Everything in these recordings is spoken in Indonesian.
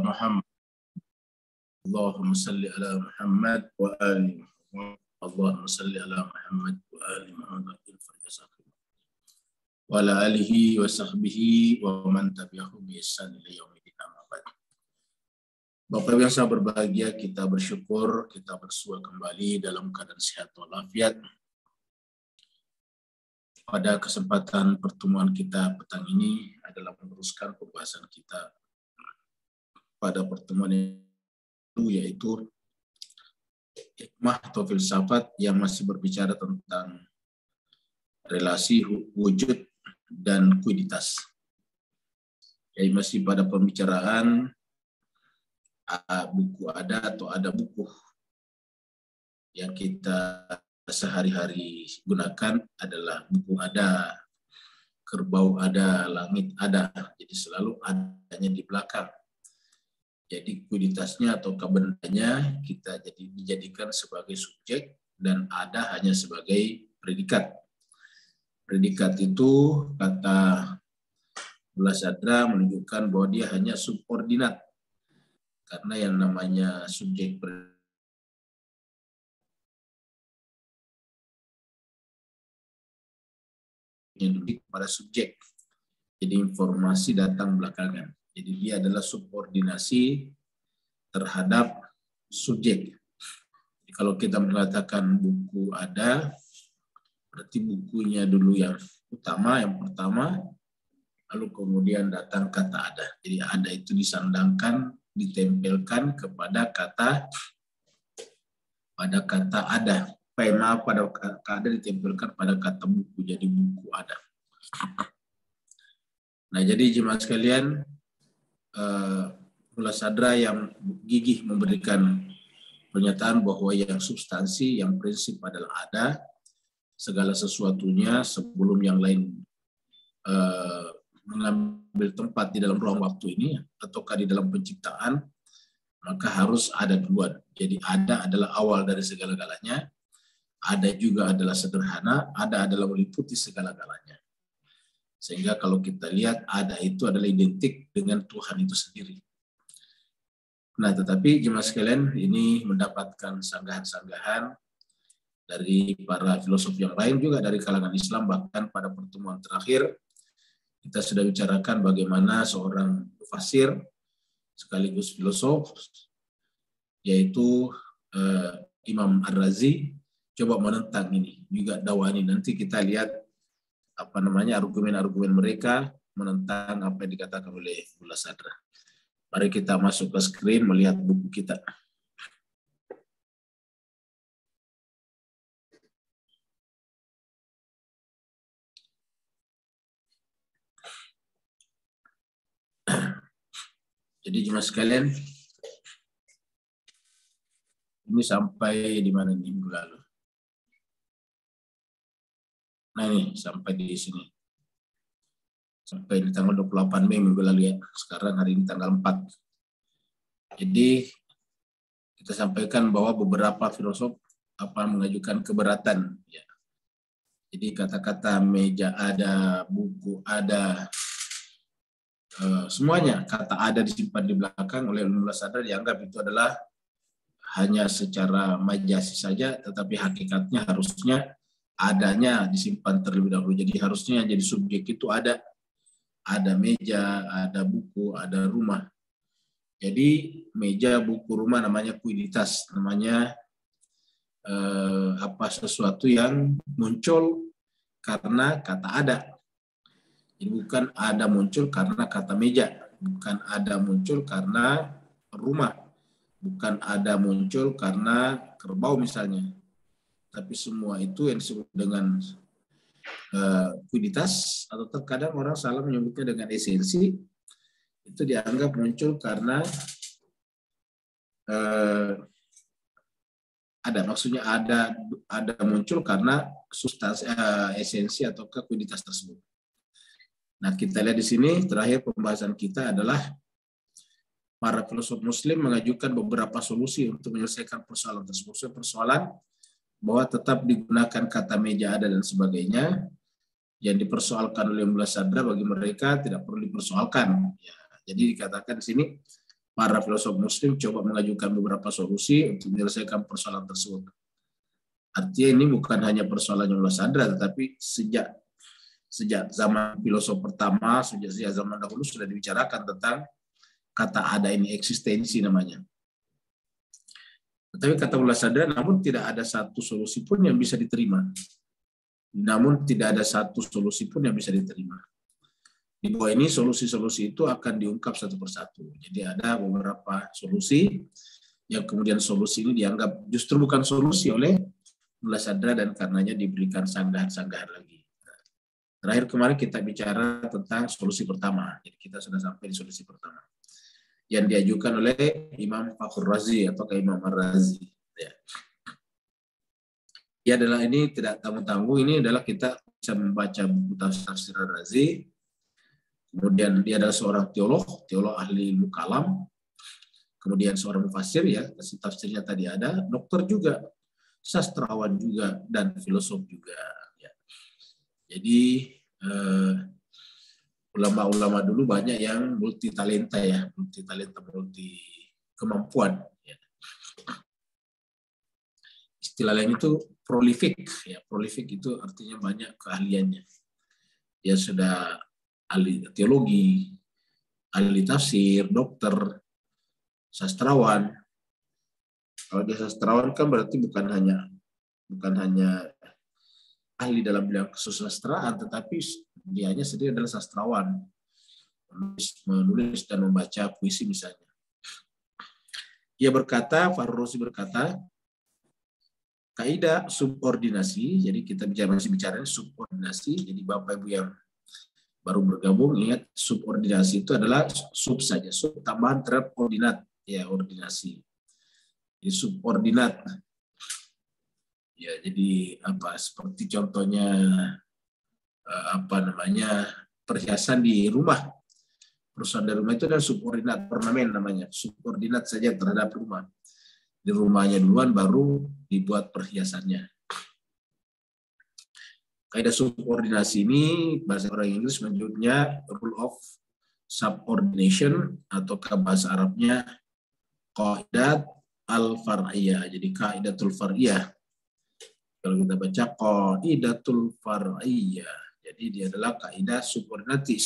Muhammad. Allahumma salli ala Muhammad wa ali Muhammad. Allahumma salli ala Muhammad wa ali Muhammad wa ala alihi wa sahbihi wa man tabi'ahu bi ihsan ila yaumil akhir. Bapak Ibu yang sangat berbahagia, kita bersyukur kita bersua kembali dalam keadaan sehat walafiat. Pada kesempatan pertemuan kita petang ini adalah meneruskan pembahasan kita pada pertemuan itu, yaitu hikmah atau filsafat yang masih berbicara tentang relasi wujud dan kuiditas. Jadi masih pada pembicaraan buku ada atau ada buku yang kita sehari-hari gunakan adalah buku ada, kerbau ada, langit ada. Jadi selalu adanya di belakang. Jadi kuiditasnya atau bendanya kita dijadikan sebagai subjek dan ada hanya sebagai predikat. Predikat itu kata Mullah Sadra menunjukkan bahwa dia hanya subordinat. Karena yang namanya subjek pada subjek. Jadi informasi datang belakangan. Jadi dia adalah subordinasi terhadap subjek. Jadi kalau kita mengatakan buku ada, berarti bukunya dulu yang utama, yang pertama, lalu kemudian datang kata ada. Jadi ada itu disandangkan, ditempelkan kepada kata ada. Pada kata ditempelkan pada kata buku, jadi buku ada. Nah, jadi jemaah sekalian, Mullah Sadra yang gigih memberikan pernyataan bahwa yang substansi, yang prinsip adalah ada, segala sesuatunya sebelum yang lain mengambil tempat di dalam ruang waktu ini, ataukah di dalam penciptaan, maka harus ada duluan. Jadi ada adalah awal dari segala-galanya, ada juga adalah sederhana, ada adalah meliputi segala-galanya. Sehingga kalau kita lihat ada itu adalah identik dengan Tuhan itu sendiri. Nah, tetapi jemaah sekalian ini mendapatkan sanggahan-sanggahan dari para filosof yang lain juga dari kalangan Islam. Bahkan pada pertemuan terakhir kita sudah bicarakan bagaimana seorang mufasir sekaligus filosof yaitu Imam Ar-Razi coba menentang ini juga Dawani. Nanti kita lihat argumen-argumen mereka menentang apa yang dikatakan oleh Mullah Sadra. Mari kita masuk ke screen melihat buku kita. Jadi jemaah sekalian, ini sampai di mana nih minggu lalu? Nah ini sampai di sini. Sampai di tanggal 28 Mei minggu lalu ya. Sekarang hari ini tanggal 4. Jadi kita sampaikan bahwa beberapa filosof mengajukan keberatan ya. Jadi kata-kata meja ada, buku ada, semuanya kata ada disimpan di belakang oleh Mullah Sadra dianggap itu adalah hanya secara majasi saja, tetapi hakikatnya harusnya adanya disimpan terlebih dahulu. Jadi harusnya yang jadi subjek itu ada meja, ada buku, ada rumah. Jadi meja, buku, rumah namanya kuiditas, namanya sesuatu yang muncul karena kata ada. Jadi bukan ada muncul karena kata meja, bukan ada muncul karena rumah, bukan ada muncul karena kerbau misalnya. Tapi semua itu yang disebut dengan kuiditas, atau terkadang orang salah menyebutnya dengan esensi, itu dianggap muncul karena ada, maksudnya ada muncul karena substansi, esensi atau kuiditas tersebut. Nah, kita lihat di sini terakhir pembahasan kita adalah para filosof Muslim mengajukan beberapa solusi untuk menyelesaikan persoalan tersebut. Persoalan bahwa tetap digunakan kata meja ada dan sebagainya, yang dipersoalkan oleh Mullah Sadra bagi mereka tidak perlu dipersoalkan. Ya, jadi dikatakan di sini para filosof Muslim coba mengajukan beberapa solusi untuk menyelesaikan persoalan tersebut. Artinya ini bukan hanya persoalan Mullah Sadra, tetapi sejak zaman filosof pertama, sejak zaman dahulu sudah dibicarakan tentang kata ada ini, eksistensi namanya. Tetapi kata Mullah Sadra, namun tidak ada satu solusi pun yang bisa diterima. Namun tidak ada satu solusi pun yang bisa diterima. Di bawah ini solusi-solusi itu akan diungkap satu persatu. Jadi ada beberapa solusi yang kemudian solusi ini dianggap justru bukan solusi oleh Mullah Sadra dan karenanya diberikan sanggahan-sanggahan lagi. Terakhir kemarin kita bicara tentang solusi pertama. Jadi kita sudah sampai di solusi pertama yang diajukan oleh Imam Fakhrur Razi atau Imam Ar-Razi. Ya adalah ini tidak tanggung-tanggung, ini adalah kita bisa membaca buku tafsir Ar-Razi. Kemudian dia adalah seorang teolog ahli ilmu kalam. Kemudian seorang mufassir, ya, tafsirnya tadi ada, dokter juga, sastrawan juga, dan filosof juga. Ya. Jadi ulama-ulama dulu banyak yang multi talenta, multi kemampuan. Ya. Istilah lain itu prolific, ya, prolific itu artinya banyak keahliannya. Dia sudah ahli teologi, ahli tafsir, dokter, sastrawan. Kalau dia sastrawan kan berarti bukan hanya ahli dalam bidang kesusastraan, tetapi dianya sendiri adalah sastrawan, menulis dan membaca puisi misalnya. Ia berkata, Fakhrur Razi berkata, kaidah subordinasi, jadi kita masih bicara subordinasi, jadi Bapak Ibu yang baru bergabung, ingat subordinasi itu adalah sub saja, sub tambahan terhadap ordinat, ya, ordinasi. Jadi subordinat. Ya, jadi seperti contohnya perhiasan di rumah. Perusahaan di rumah itu adalah subordinat, ornamen namanya, subordinat saja terhadap rumah. Di rumahnya duluan baru dibuat perhiasannya. Kaidah subordinasi ini bahasa orang Inggris menyebutnya rule of subordination atau bahasa Arabnya qaidat al-far'iyah. Jadi qaidatul far'iyah. Kalau kita baca qaidatul far'iyah. Jadi dia adalah kaidah subordinasi.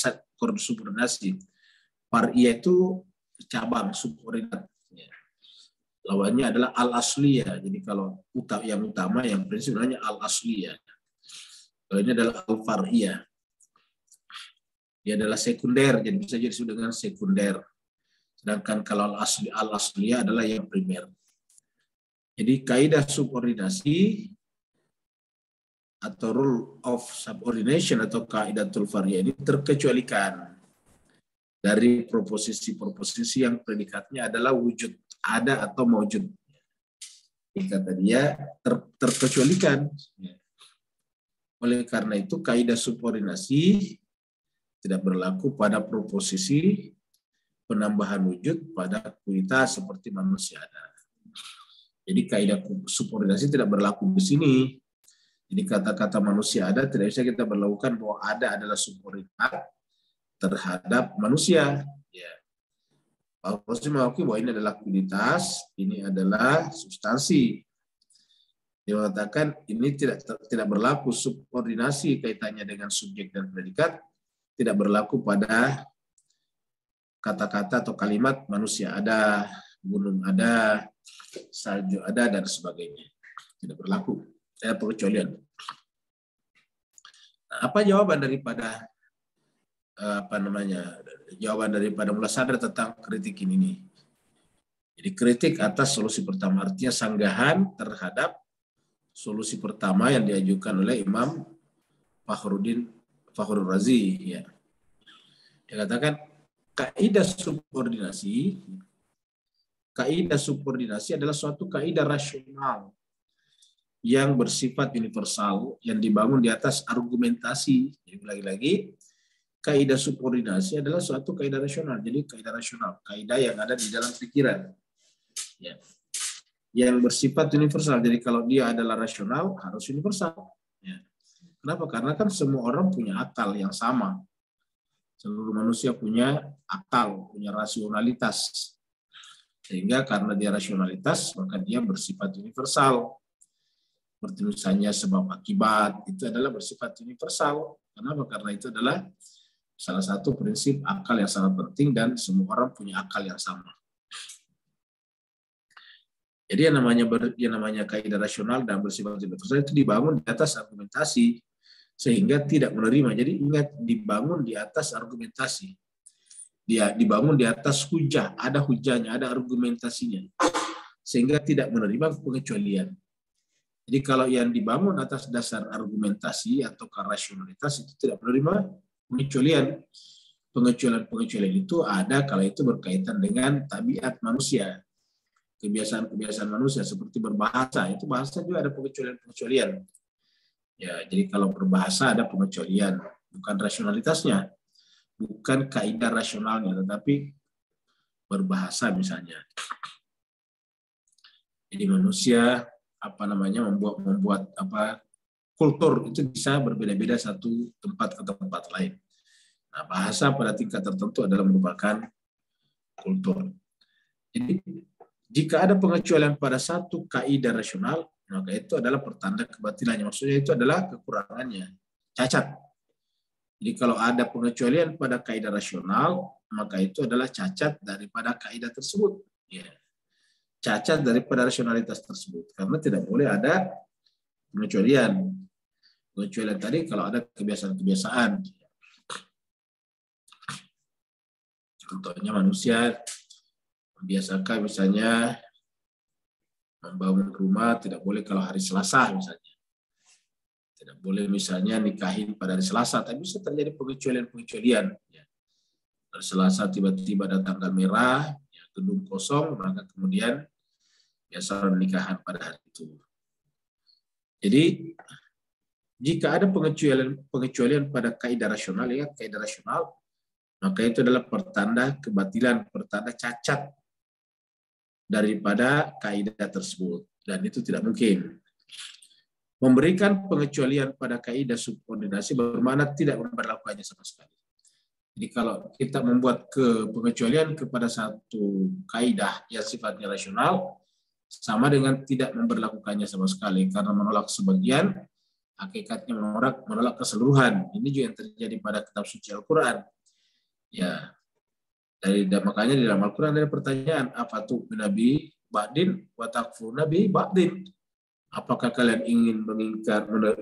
Far'iyah itu cabang subordinat. Lawannya adalah al-asliyah. Jadi kalau yang utama, yang prinsip namanya al-asliyah. Kalau ini adalah al-far'iyah. Dia adalah sekunder, jadi bisa jadi disebut dengan sekunder. Sedangkan kalau al-asliyah adalah yang primer. Jadi kaidah subordinasi atau rule of subordination atau kaidatul far'iyah ini terkecualikan dari proposisi-proposisi yang predikatnya adalah wujud, ada atau maujud. Kata dia terkecualikan. Oleh karena itu, kaidah subordinasi tidak berlaku pada proposisi penambahan wujud pada kualitas seperti manusia ada. Jadi kaidah subordinasi tidak berlaku di sini. Jadi kata-kata manusia ada tidak bisa kita berlakukan bahwa ada adalah subordinat terhadap manusia. Ya. Harus mengakui bahwa ini adalah kualitas, ini adalah substansi. Dia mengatakan ini tidak berlaku subordinasi kaitannya dengan subjek dan predikat, tidak berlaku pada kata-kata atau kalimat manusia ada, gunung ada, salju ada, dan sebagainya. Tidak berlaku. Ada pengecualian. Nah, apa jawaban daripada jawaban daripada Mullah Sadra tentang kritik ini? Jadi kritik atas solusi pertama, artinya sanggahan terhadap solusi pertama yang diajukan oleh Imam Fakhrur Razi. Ya. Dia katakan kaidah subordinasi adalah suatu kaidah rasional yang bersifat universal yang dibangun di atas argumentasi. Jadi lagi-lagi kaidah subordinasi adalah suatu kaidah rasional. Jadi kaidah rasional, kaidah yang ada di dalam pikiran. Ya. Yang bersifat universal. Jadi kalau dia adalah rasional, harus universal. Ya. Kenapa? Karena kan semua orang punya akal yang sama. Seluruh manusia punya akal, punya rasionalitas. Sehingga karena dia rasionalitas, maka dia bersifat universal. Seperti misalnya sebab akibat, itu adalah bersifat universal. Kenapa? Karena itu adalah salah satu prinsip akal yang sangat penting dan semua orang punya akal yang sama. Jadi yang namanya kaidah rasional dan bersifat universal itu dibangun di atas argumentasi sehingga tidak menerima. Jadi ingat, dibangun di atas argumentasi. Dia dibangun di atas hujah, ada hujahnya, ada argumentasinya. Sehingga tidak menerima pengecualian. Jadi kalau yang dibangun atas dasar argumentasi atau rasionalitas itu tidak menerima pengecualian. Pengecualian itu ada kalau itu berkaitan dengan tabiat manusia. Kebiasaan-kebiasaan manusia seperti berbahasa, itu bahasa juga ada pengecualian-pengecualian. Ya, jadi kalau berbahasa ada pengecualian, bukan rasionalitasnya, bukan kaidah rasionalnya, tetapi berbahasa misalnya. Jadi manusia membuat kultur itu bisa berbeda-beda satu tempat ke tempat lain. Nah, bahasa pada tingkat tertentu adalah merupakan kultur. Jadi jika ada pengecualian pada satu kaidah rasional, maka itu adalah pertanda kebatilannya. Maksudnya itu adalah kekurangannya, cacat. Jadi kalau ada pengecualian pada kaidah rasional, maka itu adalah cacat daripada kaidah tersebut. Ya. Cacat daripada rasionalitas tersebut. Karena tidak boleh ada pengecualian. Pengecualian tadi kalau ada kebiasaan-kebiasaan. Contohnya manusia membiasakan misalnya membangun rumah tidak boleh kalau hari Selasa misalnya. Tidak boleh misalnya nikahin pada hari Selasa, tapi bisa terjadi pengecualian-pengecualian. Hari Selasa tiba-tiba ada tanggal merah, gedung kosong, maka kemudian biasa pernikahan pada hari itu. Jadi jika ada pengecualian pada kaidah rasional, ya kaidah rasional, maka itu adalah pertanda kebatilan, pertanda cacat daripada kaidah tersebut, dan itu tidak mungkin. Memberikan pengecualian pada kaidah subordinasi bermakna tidak memperlakukannya sama sekali. Jadi kalau kita membuat pengecualian kepada satu kaidah yang sifatnya rasional, sama dengan tidak memperlakukannya sama sekali, karena menolak sebagian, hakikatnya menolak keseluruhan. Ini juga yang terjadi pada kitab suci Al-Quran. Ya, makanya di dalam Al-Quran ada pertanyaan, afatu nabi ba'din wa takfur nabi ba'din. Apakah kalian ingin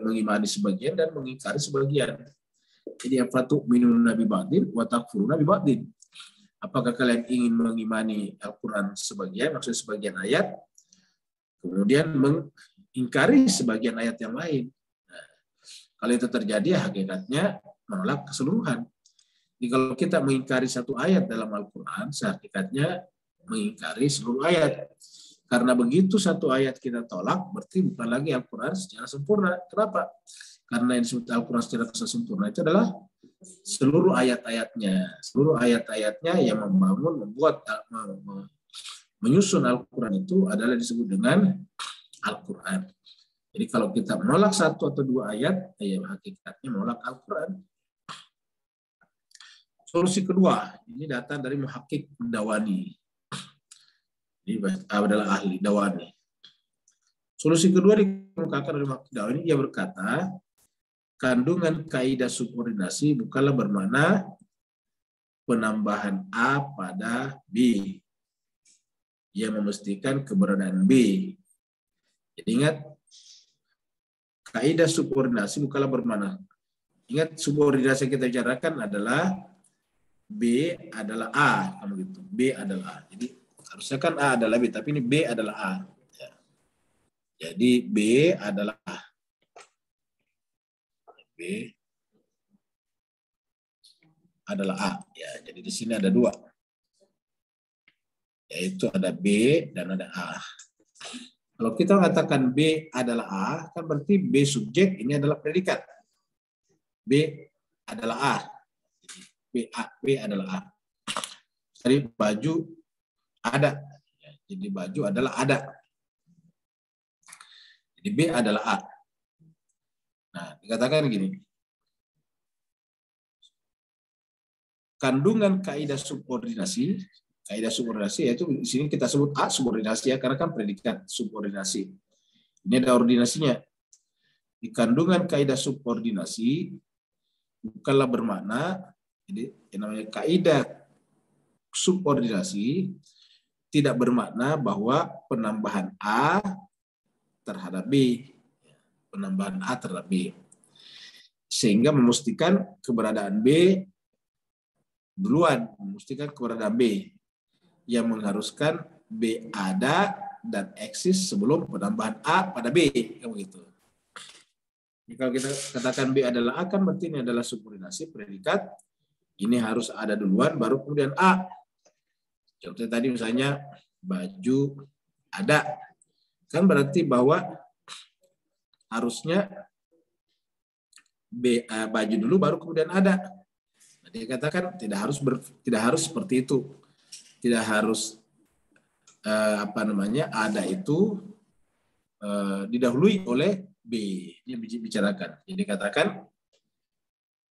mengimani sebagian dan mengingkari sebagian? Jadi afatu minun nabi ba'din wa takfur nabi ba'din. Apakah kalian ingin mengimani Al-Quran sebagian, maksudnya sebagian ayat, kemudian mengingkari sebagian ayat yang lain? Nah, kalau itu terjadi, hakikatnya menolak keseluruhan. Jadi kalau kita mengingkari satu ayat dalam Al-Quran, sehakikatnya mengingkari seluruh ayat. Karena begitu satu ayat kita tolak, berarti bukan lagi Al-Quran secara sempurna. Kenapa? Karena yang disebut Al-Quran secara sempurna itu adalah seluruh ayat-ayatnya. Seluruh ayat-ayatnya yang menyusun Al-Quran itu adalah disebut dengan Al-Quran. Jadi kalau kita menolak satu atau dua ayat, ya hakikatnya menolak Al-Quran. Solusi kedua, ini datang dari Muhakkik Dawani. Ini adalah ahli Dawani. Solusi kedua dikemukakan oleh Muhakkik Dawani, dia berkata, kandungan kaidah subordinasi bukanlah bermakna penambahan A pada B yang memastikan keberadaan B. Jadi ingat, kaidah subordinasi bukanlah bermakna. Ingat, subordinasi yang kita bicarakan adalah B adalah A, kamu gitu. B adalah A. Jadi harusnya kan A adalah B, tapi ini B adalah A. Ya. Jadi B adalah A. B adalah A. Ya, jadi di sini ada dua. Yaitu ada B dan ada A. Kalau kita mengatakan B adalah A, kan berarti B subjek ini adalah predikat. B adalah A. B adalah A. Jadi baju ada. Jadi baju adalah ada. Jadi B adalah A. Nah, dikatakan gini. Kandungan kaidah subordinasi Kaidah subordinasi yaitu di sini kita sebut A subordinasi ya, karena kan predikat subordinasi. Ini ada ordinasinya. Di kandungan kaidah subordinasi bukanlah bermakna, jadi yang namanya kaidah subordinasi tidak bermakna bahwa penambahan A terhadap B, penambahan A terhadap B, sehingga memastikan keberadaan B duluan, memastikan keberadaan B yang mengharuskan B ada dan eksis sebelum penambahan A pada B, kan begitu. Kalau kita katakan B adalah A, kan berarti ini adalah subordinasi predikat. Ini harus ada duluan, baru kemudian A. Contohnya tadi misalnya baju ada, kan berarti bahwa harusnya baju dulu, baru kemudian ada. Nah, dia katakan tidak harus seperti itu, tidak harus ada itu didahului oleh B. Ini bicarakan. Jadi katakan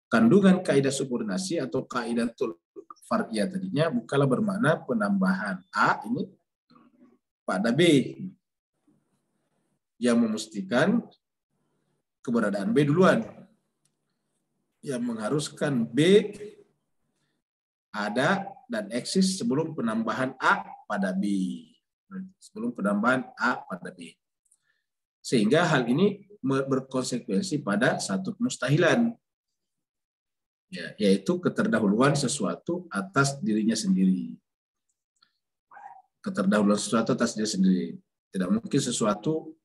kandungan kaidah subordinasi atau kaidatul far'iyah tadinya bukanlah bermakna penambahan A ini pada B yang memastikan keberadaan B duluan, yang mengharuskan B ada dan eksis sebelum penambahan A pada B. Sebelum penambahan A pada B. Sehingga hal ini berkonsekuensi pada satu kemustahilan, ya, yaitu keterdahuluan sesuatu atas dirinya sendiri. Keterdahuluan sesuatu atas diri sendiri. Tidak mungkin sesuatu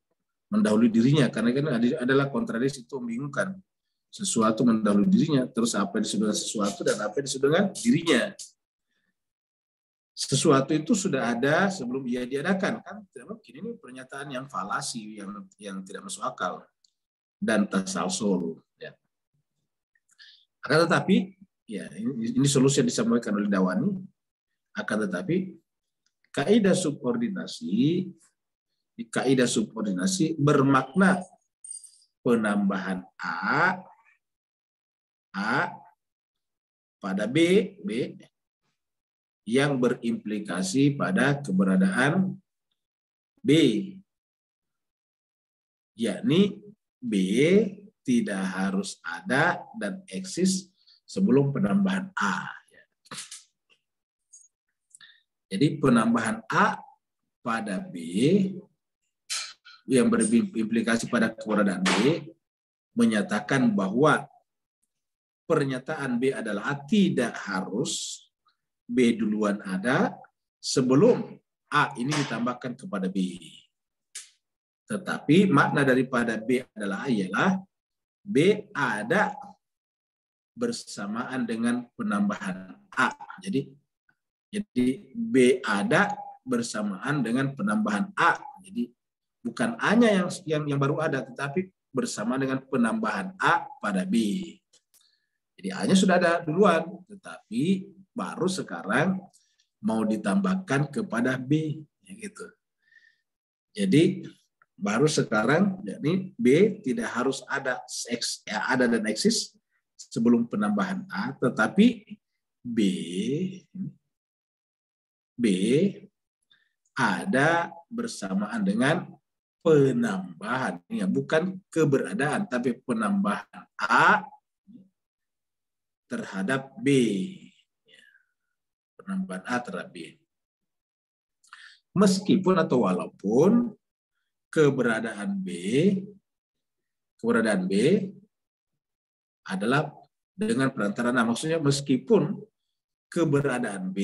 mendahului dirinya, karena kan adalah kontradiksi, itu membingungkan. Sesuatu mendahului dirinya, terus apa yang disebut dengan sesuatu dan apa yang disebut dengan dirinya. Sesuatu itu sudah ada sebelum ia diadakan, kan tidak mungkin. Ini pernyataan yang falasi, yang tidak masuk akal dan tasalsul, ya. Akan tetapi ya, ini solusi yang disampaikan oleh Dawani. Akan tetapi kaidah subordinasi bermakna penambahan A pada B yang berimplikasi pada keberadaan B, yakni B tidak harus ada dan eksis sebelum penambahan A. Jadi penambahan A pada B yang berimplikasi pada keberadaan B menyatakan bahwa pernyataan B adalah tidak harus B duluan ada sebelum A ini ditambahkan kepada B. Tetapi makna daripada B ialah B ada bersamaan dengan penambahan A. Jadi B ada bersamaan dengan penambahan A. Jadi bukan A-nya yang baru ada, tetapi bersama dengan penambahan A pada B. Jadi A-nya sudah ada duluan, tetapi baru sekarang mau ditambahkan kepada B, gitu. Jadi baru sekarang, yakni B tidak harus ada dan eksis sebelum penambahan A, tetapi B ada bersamaan dengan penambahan, ya, bukan keberadaan, tapi penambahan A terhadap B. Penambahan A terhadap B. Meskipun atau walaupun keberadaan B adalah dengan perantaraan A. Maksudnya meskipun keberadaan B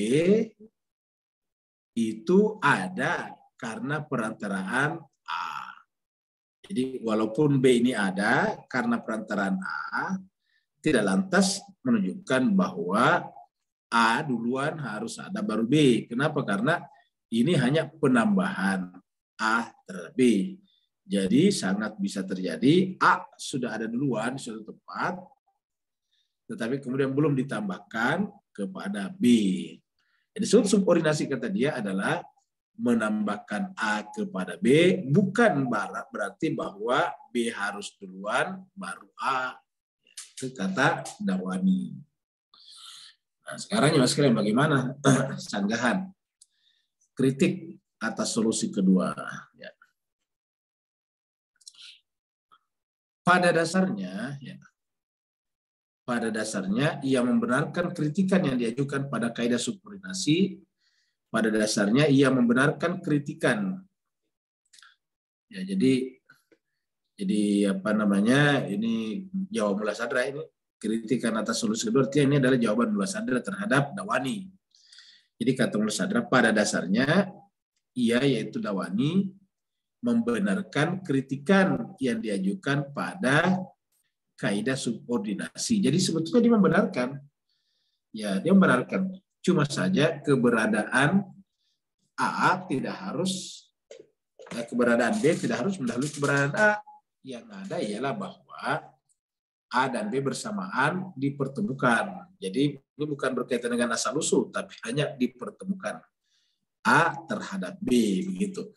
itu ada karena perantaraan A. Jadi walaupun B ini ada karena perantaraan A, tidak lantas menunjukkan bahwa A duluan harus ada baru B. Kenapa? Karena ini hanya penambahan A terhadap B. Jadi sangat bisa terjadi A sudah ada duluan di suatu tempat, tetapi kemudian belum ditambahkan kepada B. Jadi subordinasi kata dia adalah menambahkan A kepada B, bukan berarti bahwa B harus duluan baru A. Itu kata Dawani. Nah, sekarang ya sekalian bagaimana sanggahan? kritik atas solusi kedua. Ya. Pada dasarnya ia membenarkan kritikan yang diajukan pada kaidah subordinasi. Pada dasarnya ia membenarkan kritikan. Ya, jadi apa namanya, ini jawab muladasar ini kritikan atas solusi kedua, artinya ini adalah jawaban muladasar terhadap Dawani. Jadi kata muladasar pada dasarnya ia, yaitu Dawani, membenarkan kritikan yang diajukan pada kaidah subordinasi. Jadi sebetulnya dia membenarkan. Ya, dia membenarkan. Cuma saja keberadaan A tidak harus, keberadaan B tidak harus mendahului keberadaan A. Yang ada ialah bahwa A dan B bersamaan dipertemukan. Jadi ini bukan berkaitan dengan asal usul, tapi hanya dipertemukan A terhadap B, begitu.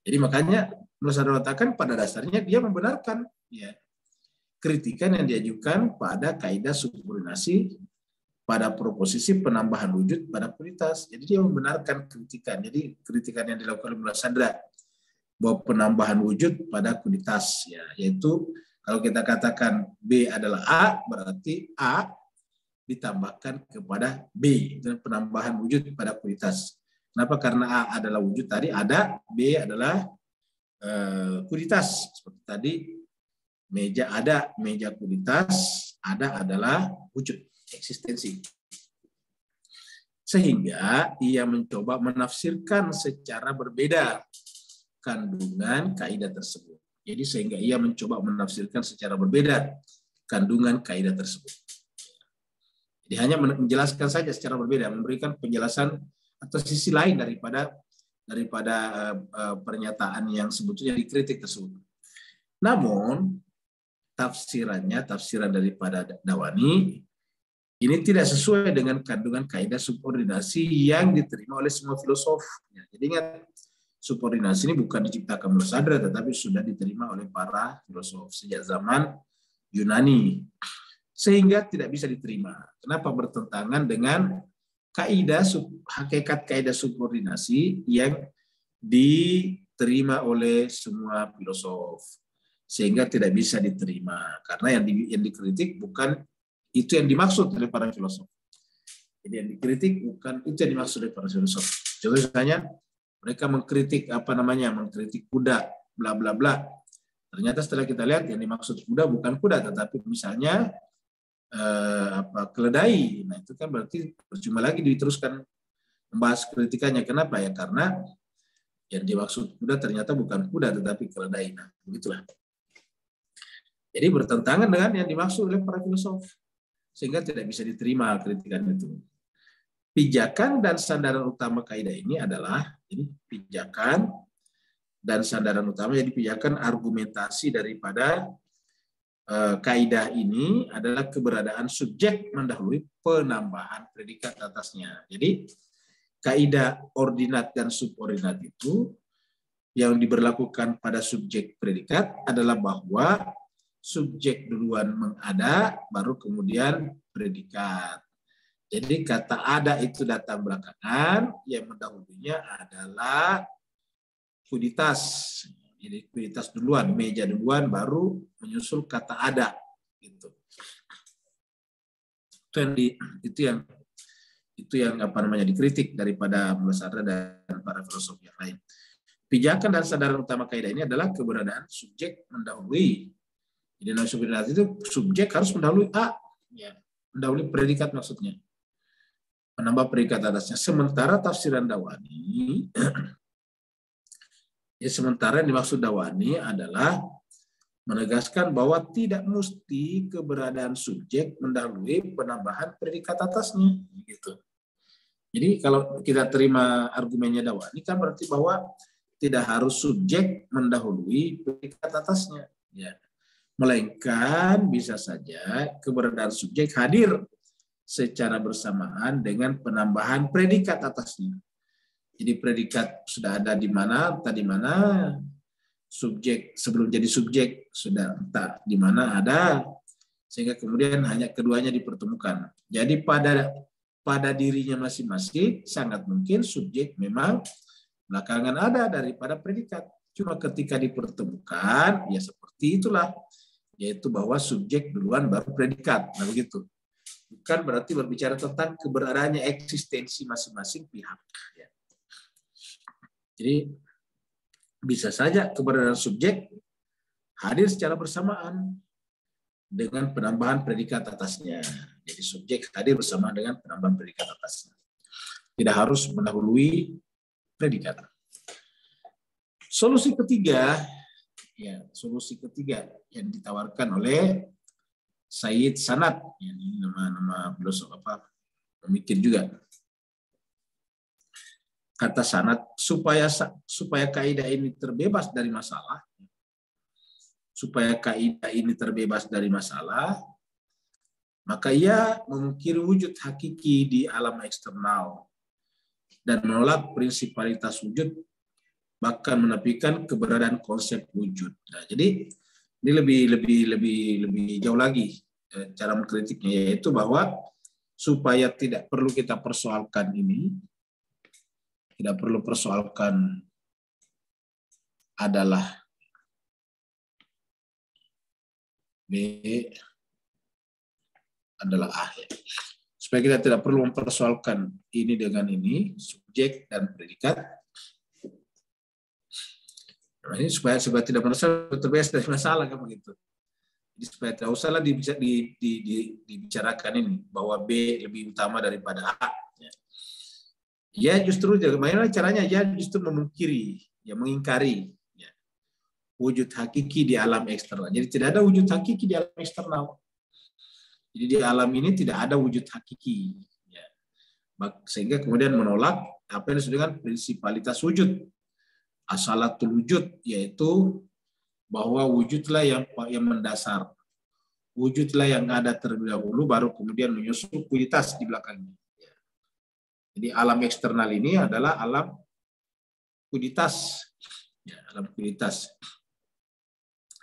Jadi makanya muladasar mengatakan pada dasarnya dia membenarkan ya kritikan yang diajukan pada kaidah subordinasi pada proposisi penambahan wujud pada kualitas. Jadi dia membenarkan kritikan. Jadi kritikan yang dilakukan oleh muladasar bahwa penambahan wujud pada kualitas, ya, yaitu kalau kita katakan B adalah A, berarti A ditambahkan kepada B, dan penambahan wujud pada kualitas. Kenapa? Karena A adalah wujud tadi, ada, B adalah kualitas. Seperti tadi, meja ada, meja kualitas, ada adalah wujud, eksistensi. Sehingga ia mencoba menafsirkan secara berbeda kandungan kaidah tersebut. Jadi sehingga ia mencoba menafsirkan secara berbeda kandungan kaidah tersebut. Jadi hanya menjelaskan saja secara berbeda, memberikan penjelasan atau sisi lain daripada pernyataan yang sebetulnya dikritik tersebut. Namun tafsiran daripada Dawani ini tidak sesuai dengan kandungan kaidah subordinasi yang diterima oleh semua filosof. Jadi ingat, subordinasi ini bukan diciptakan muladasar, tetapi sudah diterima oleh para filosof sejak zaman Yunani. Sehingga tidak bisa diterima. Kenapa? Bertentangan dengan hakikat kaidah subordinasi yang diterima oleh semua filosof. Sehingga tidak bisa diterima. Karena yang dikritik bukan itu yang dimaksud oleh para filosof. Jadi yang dikritik bukan itu yang dimaksud oleh para filosof. Contoh misalnya, mereka mengkritik mengkritik kuda, bla bla bla. Ternyata setelah kita lihat yang dimaksud kuda bukan kuda, tetapi misalnya keledai. Nah itu kan berarti percuma lagi diteruskan membahas kritikannya. Kenapa ya? Karena yang dimaksud kuda ternyata bukan kuda, tetapi keledai. Nah begitulah. Jadi bertentangan dengan yang dimaksud oleh para filosof, sehingga tidak bisa diterima kritikan itu. Pijakan dan sandaran utama kaidah ini adalah pijakan dan sandaran utama, jadi pijakan argumentasi daripada kaidah ini adalah keberadaan subjek mendahului penambahan predikat atasnya. Jadi kaidah ordinat dan subordinat itu yang diberlakukan pada subjek predikat adalah bahwa subjek duluan mengada, baru kemudian predikat. Jadi kata ada itu datang belakangan, yang mendahulunya adalah kualitas. Jadi kualitas duluan, meja duluan, baru menyusul kata ada. Gitu. Itu yang dikritik daripada muladasar dan para filosof yang lain. Pijakan dan sandaran utama kaidah ini adalah keberadaan subjek mendahului. Jadi dalam subordinasi itu subjek harus mendahului A, ya, mendahului predikat maksudnya. Menambah predikat atasnya. Sementara tafsiran Dawani, sementara yang dimaksud Dawani adalah menegaskan bahwa tidak mesti keberadaan subjek mendahului penambahan predikat atasnya. Gitu. Jadi kalau kita terima argumennya Dawani kan berarti bahwa tidak harus subjek mendahului predikat atasnya. Ya. Melainkan bisa saja keberadaan subjek hadir secara bersamaan dengan penambahan predikat atasnya. Jadi predikat sudah ada di mana, tadi mana, subjek sebelum jadi subjek sudah entah di mana ada, sehingga kemudian hanya keduanya dipertemukan. Jadi pada pada dirinya masing-masing, sangat mungkin subjek memang belakangan ada daripada predikat. Cuma ketika dipertemukan, ya seperti itulah, yaitu bahwa subjek duluan baru predikat. Nah begitu. Bukan berarti berbicara tentang keberadaannya eksistensi masing-masing pihak. Jadi bisa saja keberadaan subjek hadir secara bersamaan dengan penambahan predikat atasnya. Jadi subjek hadir bersama dengan penambahan predikat atasnya. Tidak harus mendahului predikat. Solusi ketiga, solusi ketiga yang ditawarkan oleh Said Sanad, ini nama filosof pemikir juga. Kata Sanad, supaya kaidah ini terbebas dari masalah, maka ia memungkiri wujud hakiki di alam eksternal dan menolak prinsipalitas wujud, bahkan menafikan keberadaan konsep wujud. Nah, jadi ini lebih jauh lagi cara mengkritiknya, yaitu bahwa supaya tidak perlu kita persoalkan ini, tidak perlu persoalkan adalah B adalah A. Supaya kita tidak perlu mempersoalkan ini dengan ini, subjek dan predikat. Nah, ini supaya tidak merasa terbebas dari masalah kan begitu. Jadi supaya tidak usahlah dibicarakan ini bahwa B lebih utama daripada A. Ya justru bagaimana caranya? Ya justru memungkiri, mengingkari wujud hakiki di alam eksternal. Jadi tidak ada wujud hakiki di alam eksternal. Jadi di alam ini tidak ada wujud hakiki. Sehingga kemudian menolak apa yang disebut dengan prinsipalitas wujud. Asalatul wujud, yaitu bahwa wujudlah yang mendasar. Wujudlah yang ada terlebih dahulu, baru kemudian menyusul kualitas di belakangnya. Jadi alam eksternal ini adalah alam kualitas. Alam kualitas.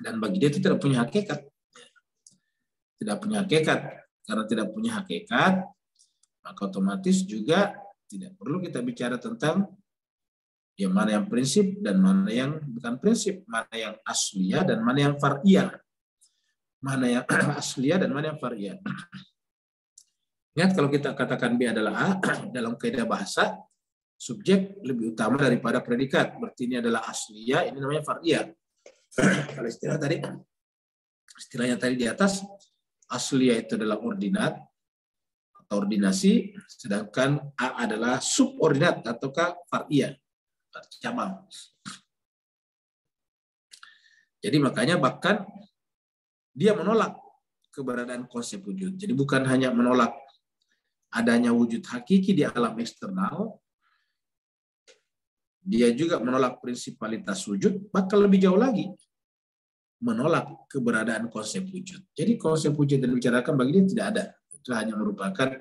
Dan bagi dia itu tidak punya hakikat. Tidak punya hakikat. Karena tidak punya hakikat, maka otomatis juga tidak perlu kita bicara tentang mana yang prinsip dan mana yang bukan prinsip, mana yang asliyah dan mana yang far'iyah. Mana yang asliyah dan mana yang far'iyah. Ingat kalau kita katakan B adalah A, dalam kaidah bahasa, subjek lebih utama daripada predikat. Berarti ini adalah asliyah, ini namanya far'iyah. Kalau istilahnya tadi di atas, asliyah itu adalah ordinat atau ordinasi, sedangkan A adalah subordinat ataukah far'iyah, cabang. Jadi makanya bahkan dia menolak keberadaan konsep wujud. Jadi bukan hanya menolak adanya wujud hakiki di alam eksternal, dia juga menolak prinsipalitas wujud, bahkan lebih jauh lagi menolak keberadaan konsep wujud. Jadi konsep wujud yang dibicarakan bagi dia tidak ada. Itu hanya merupakan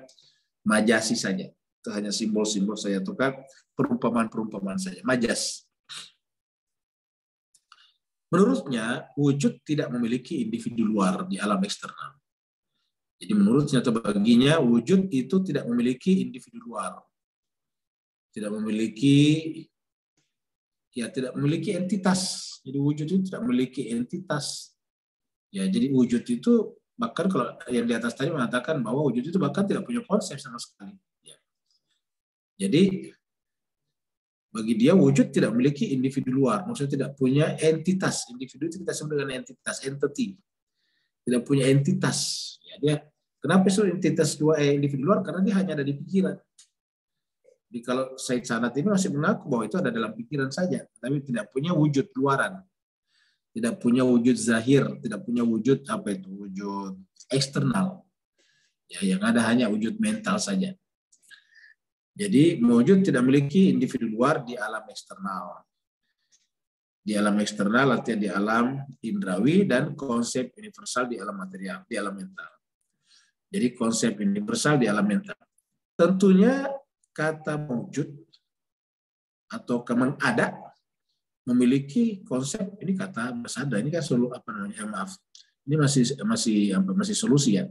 majasi saja. Itu hanya simbol-simbol saja, atau perumpamaan-perumpamaan saja, majas. Menurutnya, wujud tidak memiliki individu luar di alam eksternal. Jadi menurutnya atau baginya, wujud itu tidak memiliki individu luar. Tidak memiliki entitas. Jadi wujud itu tidak memiliki entitas. Jadi wujud itu bahkan kalau yang di atas tadi mengatakan bahwa wujud itu bahkan tidak punya konsep sama sekali. Jadi bagi dia wujud tidak memiliki individu luar, maksudnya tidak punya entitas. Individu itu kita sebut dengan entitas, entity. Tidak punya entitas. Kenapa entitas individu luar? Karena dia hanya ada di pikiran. Jadi kalau Said Sanad ini masih mengaku bahwa itu ada dalam pikiran saja, tapi tidak punya wujud luaran. Tidak punya wujud zahir, tidak punya wujud wujud eksternal. Yang ada hanya wujud mental saja. Jadi wujud tidak memiliki individu luar di alam eksternal. Di alam eksternal artinya di alam indrawi dan konsep universal di alam material, di alam mental. Jadi konsep universal di alam mental. Tentunya kata wujud atau ada memiliki konsep, ini kata bersada, ini kan selalu ini masih solusi ya.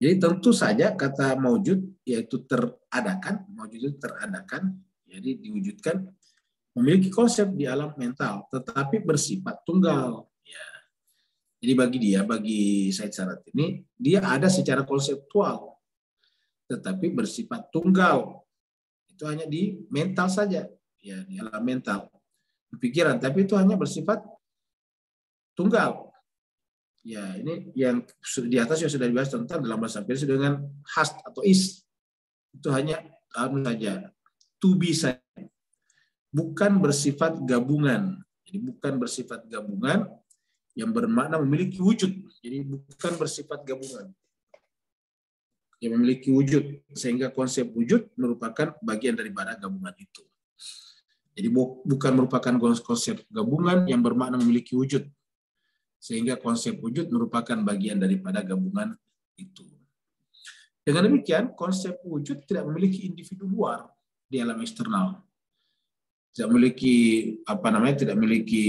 Jadi tentu saja kata maujud yaitu teradakan, maujud itu teradakan, jadi diwujudkan, memiliki konsep di alam mental, tetapi bersifat tunggal. Ya. Jadi bagi Said Sarat ini, dia ada secara konseptual, tetapi bersifat tunggal. Itu hanya di mental saja, ya di alam mental, pikiran, tapi itu hanya bersifat tunggal. Ya, ini yang di atas yang sudah dibahas tentang dalam bahasa Inggris dengan has atau is. Itu hanya saja, to be saja. Bukan bersifat gabungan. Jadi bukan bersifat gabungan yang bermakna memiliki wujud. Jadi bukan bersifat gabungan yang memiliki wujud, sehingga konsep wujud merupakan bagian daripada gabungan itu. Jadi bukan merupakan konsep gabungan yang bermakna memiliki wujud, sehingga konsep wujud merupakan bagian daripada gabungan itu. Dengan demikian, konsep wujud tidak memiliki individu luar di alam eksternal. Tidak memiliki tidak memiliki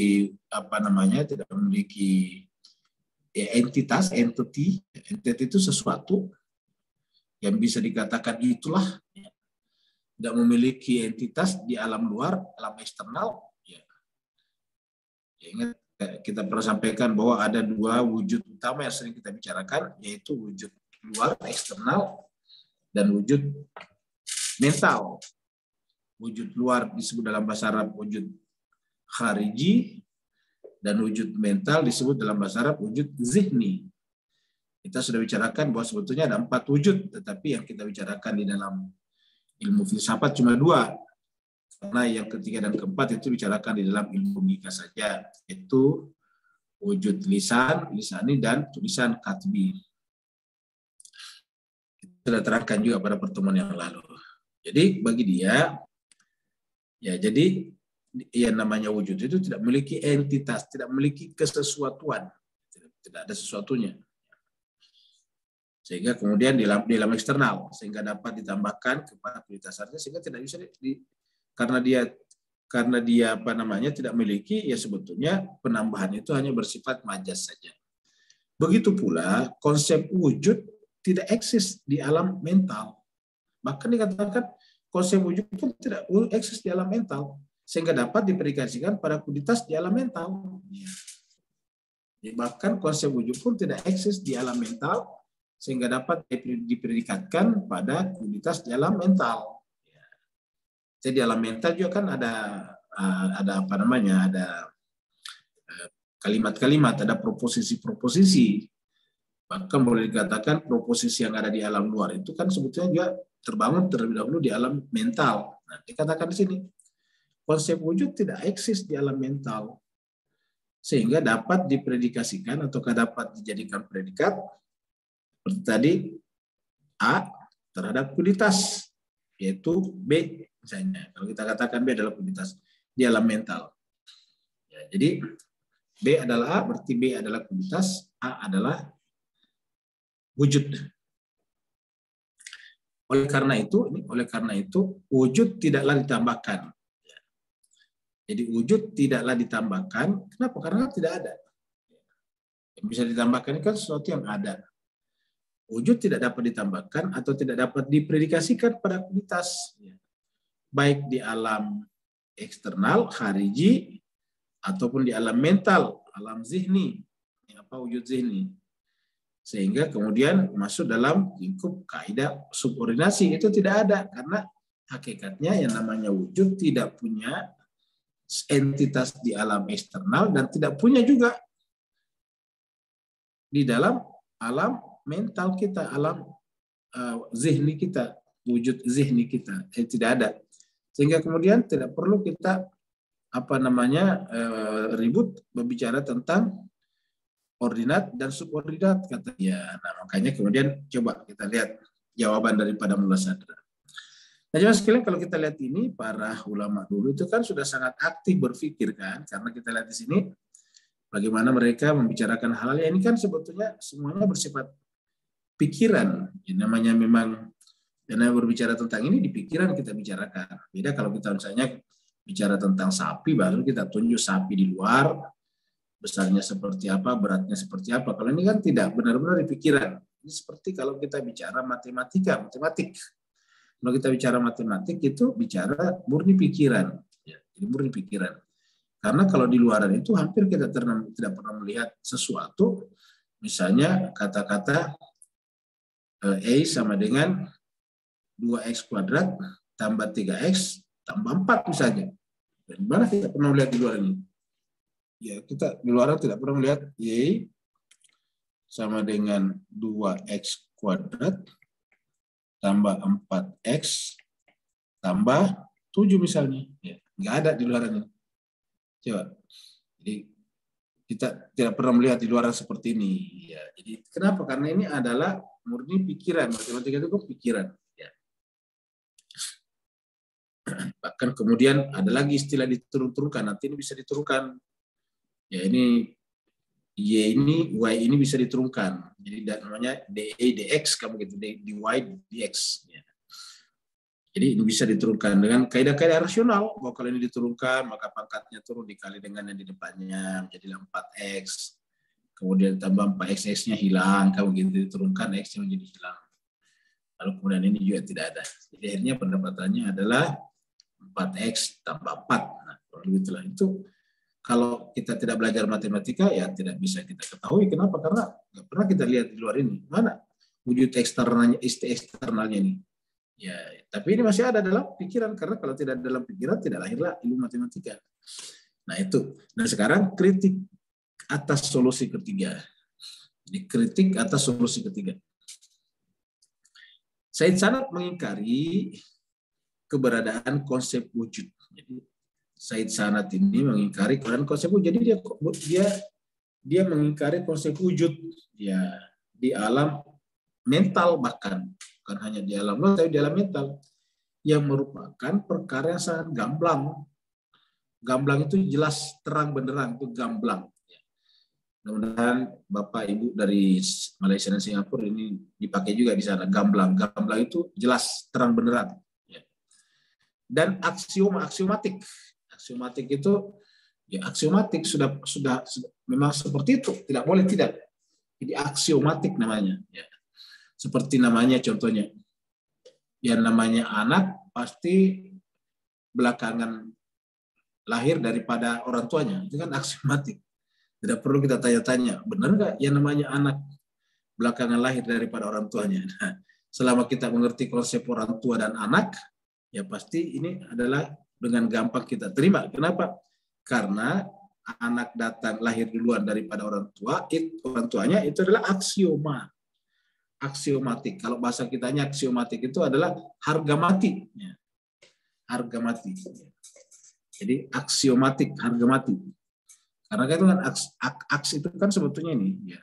entitas, entity itu sesuatu yang bisa dikatakan itulah. Tidak memiliki entitas di alam luar, alam eksternal. Ya, ingat kita pernah sampaikan bahwa ada dua wujud utama yang sering kita bicarakan, yaitu wujud luar, eksternal, dan wujud mental. Wujud luar disebut dalam bahasa Arab wujud khariji, dan wujud mental disebut dalam bahasa Arab wujud zihni. Kita sudah bicarakan bahwa sebetulnya ada 4 wujud, tetapi yang kita bicarakan di dalam ilmu filsafat cuma 2. Karena yang ketiga dan keempat itu bicarakan di dalam ilmu logika saja, yaitu wujud lisani, dan tulisan katbi. Sudah terangkan juga pada pertemuan yang lalu. Jadi bagi dia, ya jadi yang namanya wujud itu tidak memiliki entitas, tidak memiliki kesesuatuan, tidak ada sesuatunya. Sehingga kemudian di dalam eksternal, sehingga dapat ditambahkan kepada kualitasannya, sehingga tidak bisa karena dia tidak memiliki, ya sebetulnya penambahan itu hanya bersifat majas saja. Begitu pula konsep wujud tidak eksis di alam mental. Bahkan dikatakan konsep wujud pun tidak eksis di alam mental, sehingga dapat dipredikasikan pada kualitas di alam mental. Bahkan konsep wujud pun tidak eksis di alam mental, sehingga dapat dipredikatkan pada kualitas di alam mental. Jadi dalam mental juga kan ada kalimat-kalimat, ada proposisi-proposisi. Bahkan boleh dikatakan proposisi yang ada di alam luar itu kan sebetulnya juga terbangun terlebih dahulu di alam mental. Nah, dikatakan di sini konsep wujud tidak eksis di alam mental, sehingga dapat dipredikasikan atau dapat dijadikan predikat seperti tadi A terhadap kualitas, yaitu B misalnya. Kalau kita katakan B adalah kualitas di alam mental. Ya, jadi B adalah A, berarti B adalah kualitas, A adalah wujud. Oleh karena itu wujud tidaklah ditambahkan. Jadi wujud tidaklah ditambahkan. Kenapa? Karena tidak ada. Yang bisa ditambahkan kan sesuatu yang ada. Wujud tidak dapat ditambahkan atau tidak dapat dipredikasikan pada kualitas, baik di alam eksternal, khariji, ataupun di alam mental, alam zihni, wujud zihni. Sehingga kemudian masuk dalam lingkup kaidah subordinasi, itu tidak ada, karena hakikatnya yang namanya wujud tidak punya entitas di alam eksternal dan tidak punya juga di dalam alam mental kita, alam zihni kita, wujud zihni kita, tidak ada. Sehingga kemudian tidak perlu kita ribut berbicara tentang ordinat dan subordinat, kata dia. Nah, makanya kemudian coba kita lihat jawaban daripada Mullah Sadra. Nah, jemaah sekalian, kalau kita lihat ini, para ulama dulu itu kan sudah sangat aktif berpikir kan, karena kita lihat di sini bagaimana mereka membicarakan hal yang ini kan sebetulnya semuanya bersifat pikiran. Ya, namanya berbicara tentang ini di pikiran kita bicarakan. Beda kalau kita misalnya bicara tentang sapi, baru kita tunjuk sapi di luar, besarnya seperti apa, beratnya seperti apa. Kalau ini kan tidak, benar-benar di pikiran. Ini seperti kalau kita bicara matematik. Kalau kita bicara matematik itu bicara murni pikiran. Ya, jadi murni pikiran. Karena kalau di luaran itu hampir kita tidak pernah melihat sesuatu, misalnya kata-kata A sama dengan 2x kuadrat tambah 3x tambah 4 misalnya. Dan mana kita pernah melihat di luar ini? Ya, kita di luaran tidak pernah melihat Y sama dengan 2x kuadrat tambah 4x tambah 7 misalnya. Ya, nggak ada di luaran ini. Coba. Jadi kita tidak pernah melihat di luaran seperti ini. Ya, jadi kenapa? Karena ini adalah murni pikiran. Matematika itu pikiran. Ya. Bahkan kemudian ada lagi istilah diturun-turunkan. Nanti ini bisa diturunkan. Ya, ini Y ini, Y ini bisa diturunkan. Jadi namanya DE, DX, kamu gitu, DY, DX. Ya. Jadi ini bisa diturunkan dengan kaidah-kaidah rasional. Bahwa kalau ini diturunkan, maka pangkatnya turun dikali dengan yang di depannya, menjadilah 4X. Kemudian tambah 4X-nya hilang, kamu gitu diturunkan, X-nya menjadi hilang. Lalu kemudian ini juga tidak ada. Jadi akhirnya pendapatannya adalah 4X tambah 4. Nah, itulah itu. Kalau kita tidak belajar matematika, ya tidak bisa kita ketahui. Kenapa? Karena nggak pernah kita lihat di luar ini. Mana wujud eksternalnya ini? Ya, tapi ini masih ada dalam pikiran. Karena kalau tidak dalam pikiran, tidak lahirlah ilmu matematika. Nah itu. Nah sekarang kritik atas solusi ketiga. Dikritik atas solusi ketiga. Said Sanad mengingkari keberadaan konsep wujud. Jadi Said Sanad ini mengingkari keberadaan konsep wujud. Jadi dia mengingkari konsep wujud ya di alam mental, bahkan bukan hanya di alam roh tapi di alam mental, yang merupakan perkara yang sangat gamblang. Gamblang itu jelas terang benderang, itu gamblang. Mudah-mudahan Bapak Ibu dari Malaysia dan Singapura ini dipakai juga di sana. Gamblang. Gamblang itu jelas terang benderang. Dan aksiomatik. Aksiomatik itu ya aksiomatik sudah memang seperti itu, tidak boleh tidak. Jadi aksiomatik namanya. Ya. Seperti namanya contohnya, yang namanya anak pasti belakangan lahir daripada orang tuanya, itu kan aksiomatik. Tidak perlu kita tanya-tanya, benar nggak yang namanya anak belakangan lahir daripada orang tuanya. Nah, selama kita mengerti konsep orang tua dan anak, ya pasti ini adalah dengan gampang kita terima. Kenapa? Karena anak datang lahir duluan daripada orang tua, orang tuanya itu adalah aksioma. Aksiomatik. Kalau bahasa kitanya aksiomatik itu adalah harga mati. Harga mati. Jadi aksiomatik, harga mati. Karena itu kan aks itu kan sebetulnya ini. Ya.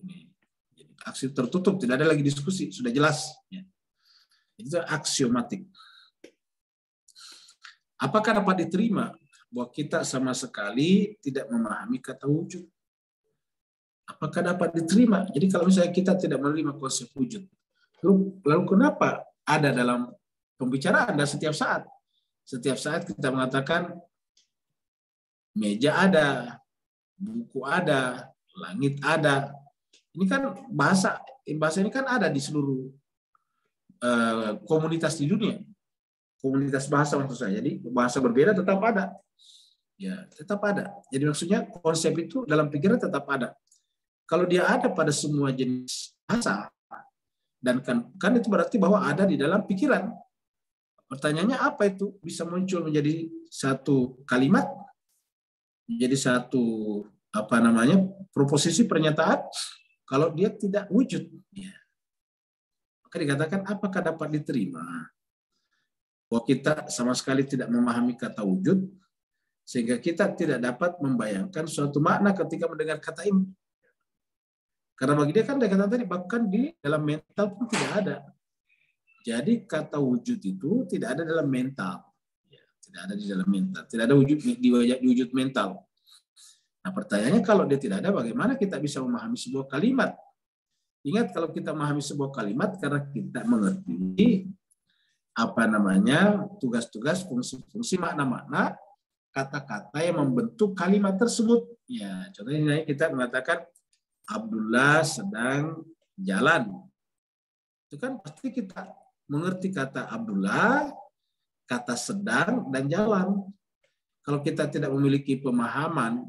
Ini. Jadi, aksi tertutup, tidak ada lagi diskusi, sudah jelas. Ya. Itu aksiomatik. Apakah dapat diterima bahwa kita sama sekali tidak memahami kata wujud? Apakah dapat diterima? Jadi kalau misalnya kita tidak menerima konsep wujud, lalu kenapa ada dalam pembicaraan dan setiap saat? Setiap saat kita mengatakan meja ada, buku ada, langit ada. Ini kan bahasa ini kan ada di seluruh komunitas di dunia. Komunitas bahasa maksud saya. Jadi bahasa berbeda tetap ada. Ya, tetap ada. Jadi maksudnya konsep itu dalam pikiran tetap ada. Kalau dia ada pada semua jenis bahasa, dan kan itu berarti bahwa ada di dalam pikiran. Pertanyaannya apa itu? Bisa muncul menjadi satu kalimat, menjadi satu proposisi pernyataan kalau dia tidak wujud. Ya. Maka dikatakan apakah dapat diterima bahwa kita sama sekali tidak memahami kata wujud, sehingga kita tidak dapat membayangkan suatu makna ketika mendengar kata ini. Karena bagi dia kan kata tadi, bahkan di dalam mental pun tidak ada. Jadi kata wujud itu tidak ada dalam mental. Ya, tidak ada di dalam mental. Tidak ada wujud di wujud mental. Nah pertanyaannya kalau dia tidak ada, bagaimana kita bisa memahami sebuah kalimat? Ingat kalau kita memahami sebuah kalimat karena kita mengerti tugas-tugas, fungsi-fungsi, makna-makna kata-kata yang membentuk kalimat tersebut. Ya, contohnya kita mengatakan Abdullah sedang jalan. Itu kan pasti kita mengerti kata Abdullah, kata sedang, dan jalan. Kalau kita tidak memiliki pemahaman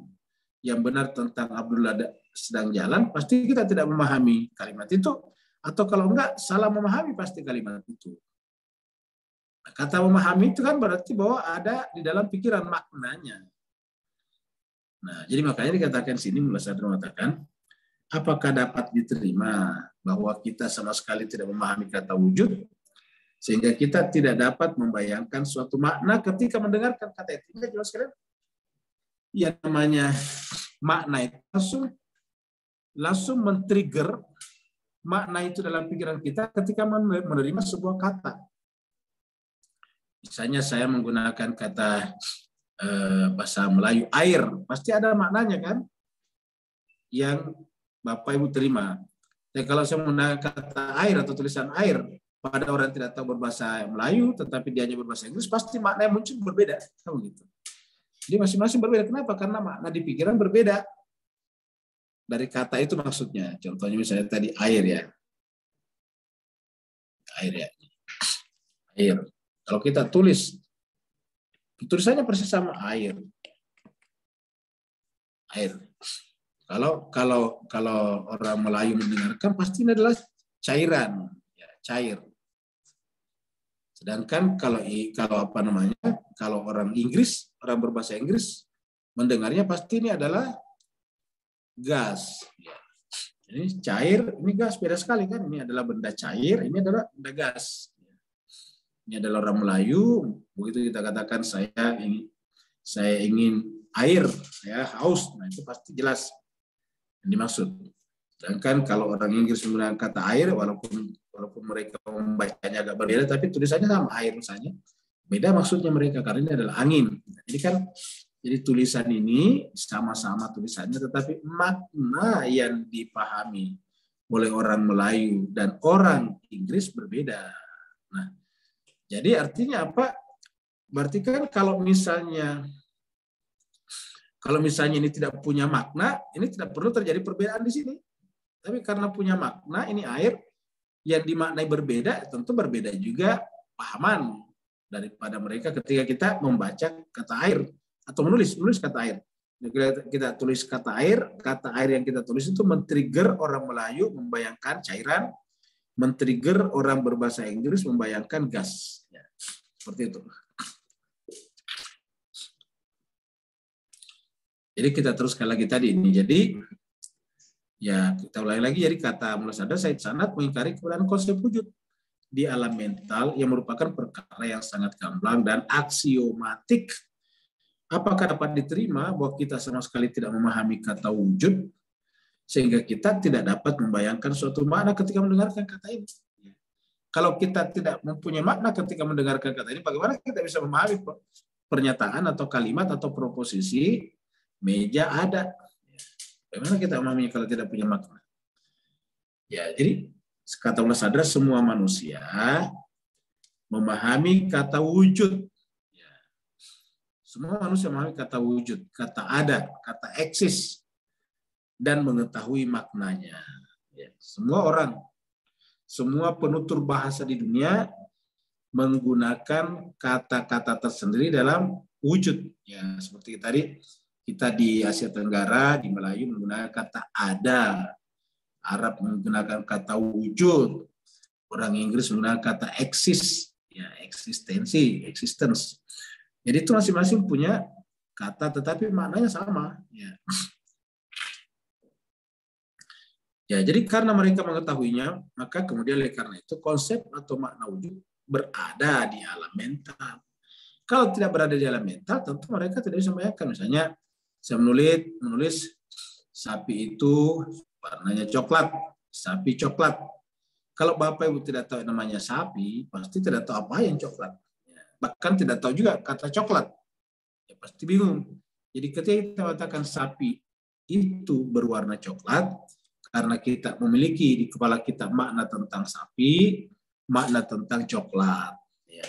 yang benar tentang Abdullah sedang jalan, pasti kita tidak memahami kalimat itu. Atau kalau enggak, salah memahami pasti kalimat itu. Kata memahami itu kan berarti bahwa ada di dalam pikiran maknanya. Nah, jadi makanya dikatakan sini, Mullah Sadar mengatakan, apakah dapat diterima bahwa kita sama sekali tidak memahami kata wujud, sehingga kita tidak dapat membayangkan suatu makna ketika mendengarkan kata itu. Ini jelas sekali. Yang namanya makna itu langsung men-trigger makna itu dalam pikiran kita ketika menerima sebuah kata. Misalnya saya menggunakan kata bahasa Melayu air, pasti ada maknanya kan, yang Bapak Ibu terima. Dan kalau saya menggunakan kata air atau tulisan air pada orang yang tidak tahu berbahasa Melayu, tetapi dia hanya berbahasa Inggris, pasti makna yang muncul berbeda. Gitu. Jadi masing-masing berbeda. Kenapa? Karena makna di pikiran berbeda dari kata itu maksudnya. Contohnya misalnya tadi air ya, air ya, air. Kalau kita tulis, tulisannya persis sama air. Air. Kalau orang Melayu mendengarkan pasti ini adalah cairan, ya, cair. Sedangkan kalau apa namanya, kalau orang Inggris, orang berbahasa Inggris mendengarnya pasti ini adalah gas. Ya. Ini cair, ini gas, beda sekali kan. Ini adalah benda cair, ini adalah benda gas. Ini adalah orang Melayu, begitu kita katakan saya ingin air, saya haus, nah itu pasti jelas yang dimaksud. Sedangkan kalau orang Inggris menggunakan kata air, walaupun mereka membacanya agak berbeda, tapi tulisannya sama air misalnya, beda maksudnya mereka karena ini adalah angin. Jadi tulisan ini sama-sama tulisannya, tetapi makna yang dipahami oleh orang Melayu dan orang Inggris berbeda. Nah, jadi artinya apa? Berarti kan kalau misalnya ini tidak punya makna, ini tidak perlu terjadi perbedaan di sini. Tapi karena punya makna, ini air yang dimaknai berbeda, tentu berbeda juga pahaman daripada mereka ketika kita membaca kata air atau menulis kata air. Kita tulis kata air yang kita tulis itu men-trigger orang Melayu membayangkan cairan, men-trigger orang berbahasa Inggris membayangkan gas. Ya, seperti itu. Jadi kita teruskan lagi tadi ini. Jadi ya kita ulangi lagi. Jadi kata Mullah Sadar Said Sanad mengingkari keberadaan konsep wujud di alam mental yang merupakan perkara yang sangat gamblang dan aksiomatik. Apakah dapat diterima bahwa kita sama sekali tidak memahami kata wujud sehingga kita tidak dapat membayangkan suatu makna ketika mendengarkan kata ini? Kalau kita tidak mempunyai makna ketika mendengarkan kata ini, bagaimana kita bisa memahami pernyataan atau kalimat atau proposisi meja ada? Bagaimana kita memahaminya kalau tidak punya makna? Ya, jadi kata Mullah Sadar, semua manusia memahami kata wujud. Ya. Semua manusia memahami kata wujud, kata ada, kata eksis, dan mengetahui maknanya. Ya. Semua orang, semua penutur bahasa di dunia menggunakan kata-kata tersendiri dalam wujud. Ya, seperti tadi kita di Asia Tenggara, di Melayu menggunakan kata ada, Arab menggunakan kata wujud, orang Inggris menggunakan kata eksis, ya eksistensi, existence. Jadi itu masing-masing punya kata, tetapi maknanya sama. Ya. Ya, jadi karena mereka mengetahuinya, maka kemudian oleh karena itu konsep atau makna wujud berada di alam mental. Kalau tidak berada di alam mental, tentu mereka tidak bisa membayangkan. Misalnya, saya menulis sapi itu warnanya coklat, sapi coklat. Kalau Bapak Ibu tidak tahu namanya sapi, pasti tidak tahu apa yang coklat. Bahkan tidak tahu juga kata coklat. Ya, pasti bingung. Jadi ketika kita katakan sapi itu berwarna coklat, karena kita memiliki di kepala kita makna tentang sapi, makna tentang coklat. Ya.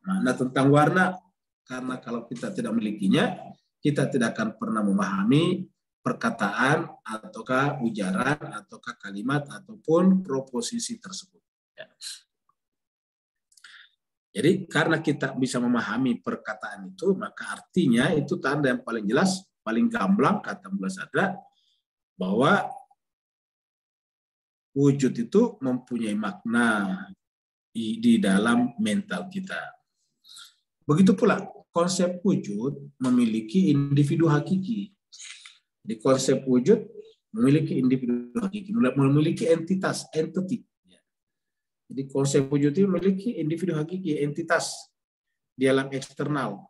Makna tentang warna, karena kalau kita tidak memilikinya, kita tidak akan pernah memahami perkataan ataukah ujaran ataukah kalimat ataupun proposisi tersebut. Ya. Jadi karena kita bisa memahami perkataan itu, maka artinya itu tanda yang paling jelas, paling gamblang kata Mullah Sadra, bahwa wujud itu mempunyai makna di dalam mental kita. Begitu pula konsep wujud memiliki individu hakiki. Di konsep wujud memiliki individu hakiki, memiliki entitas, entity. Jadi konsep wujud itu memiliki individu hakiki, entitas di alam eksternal,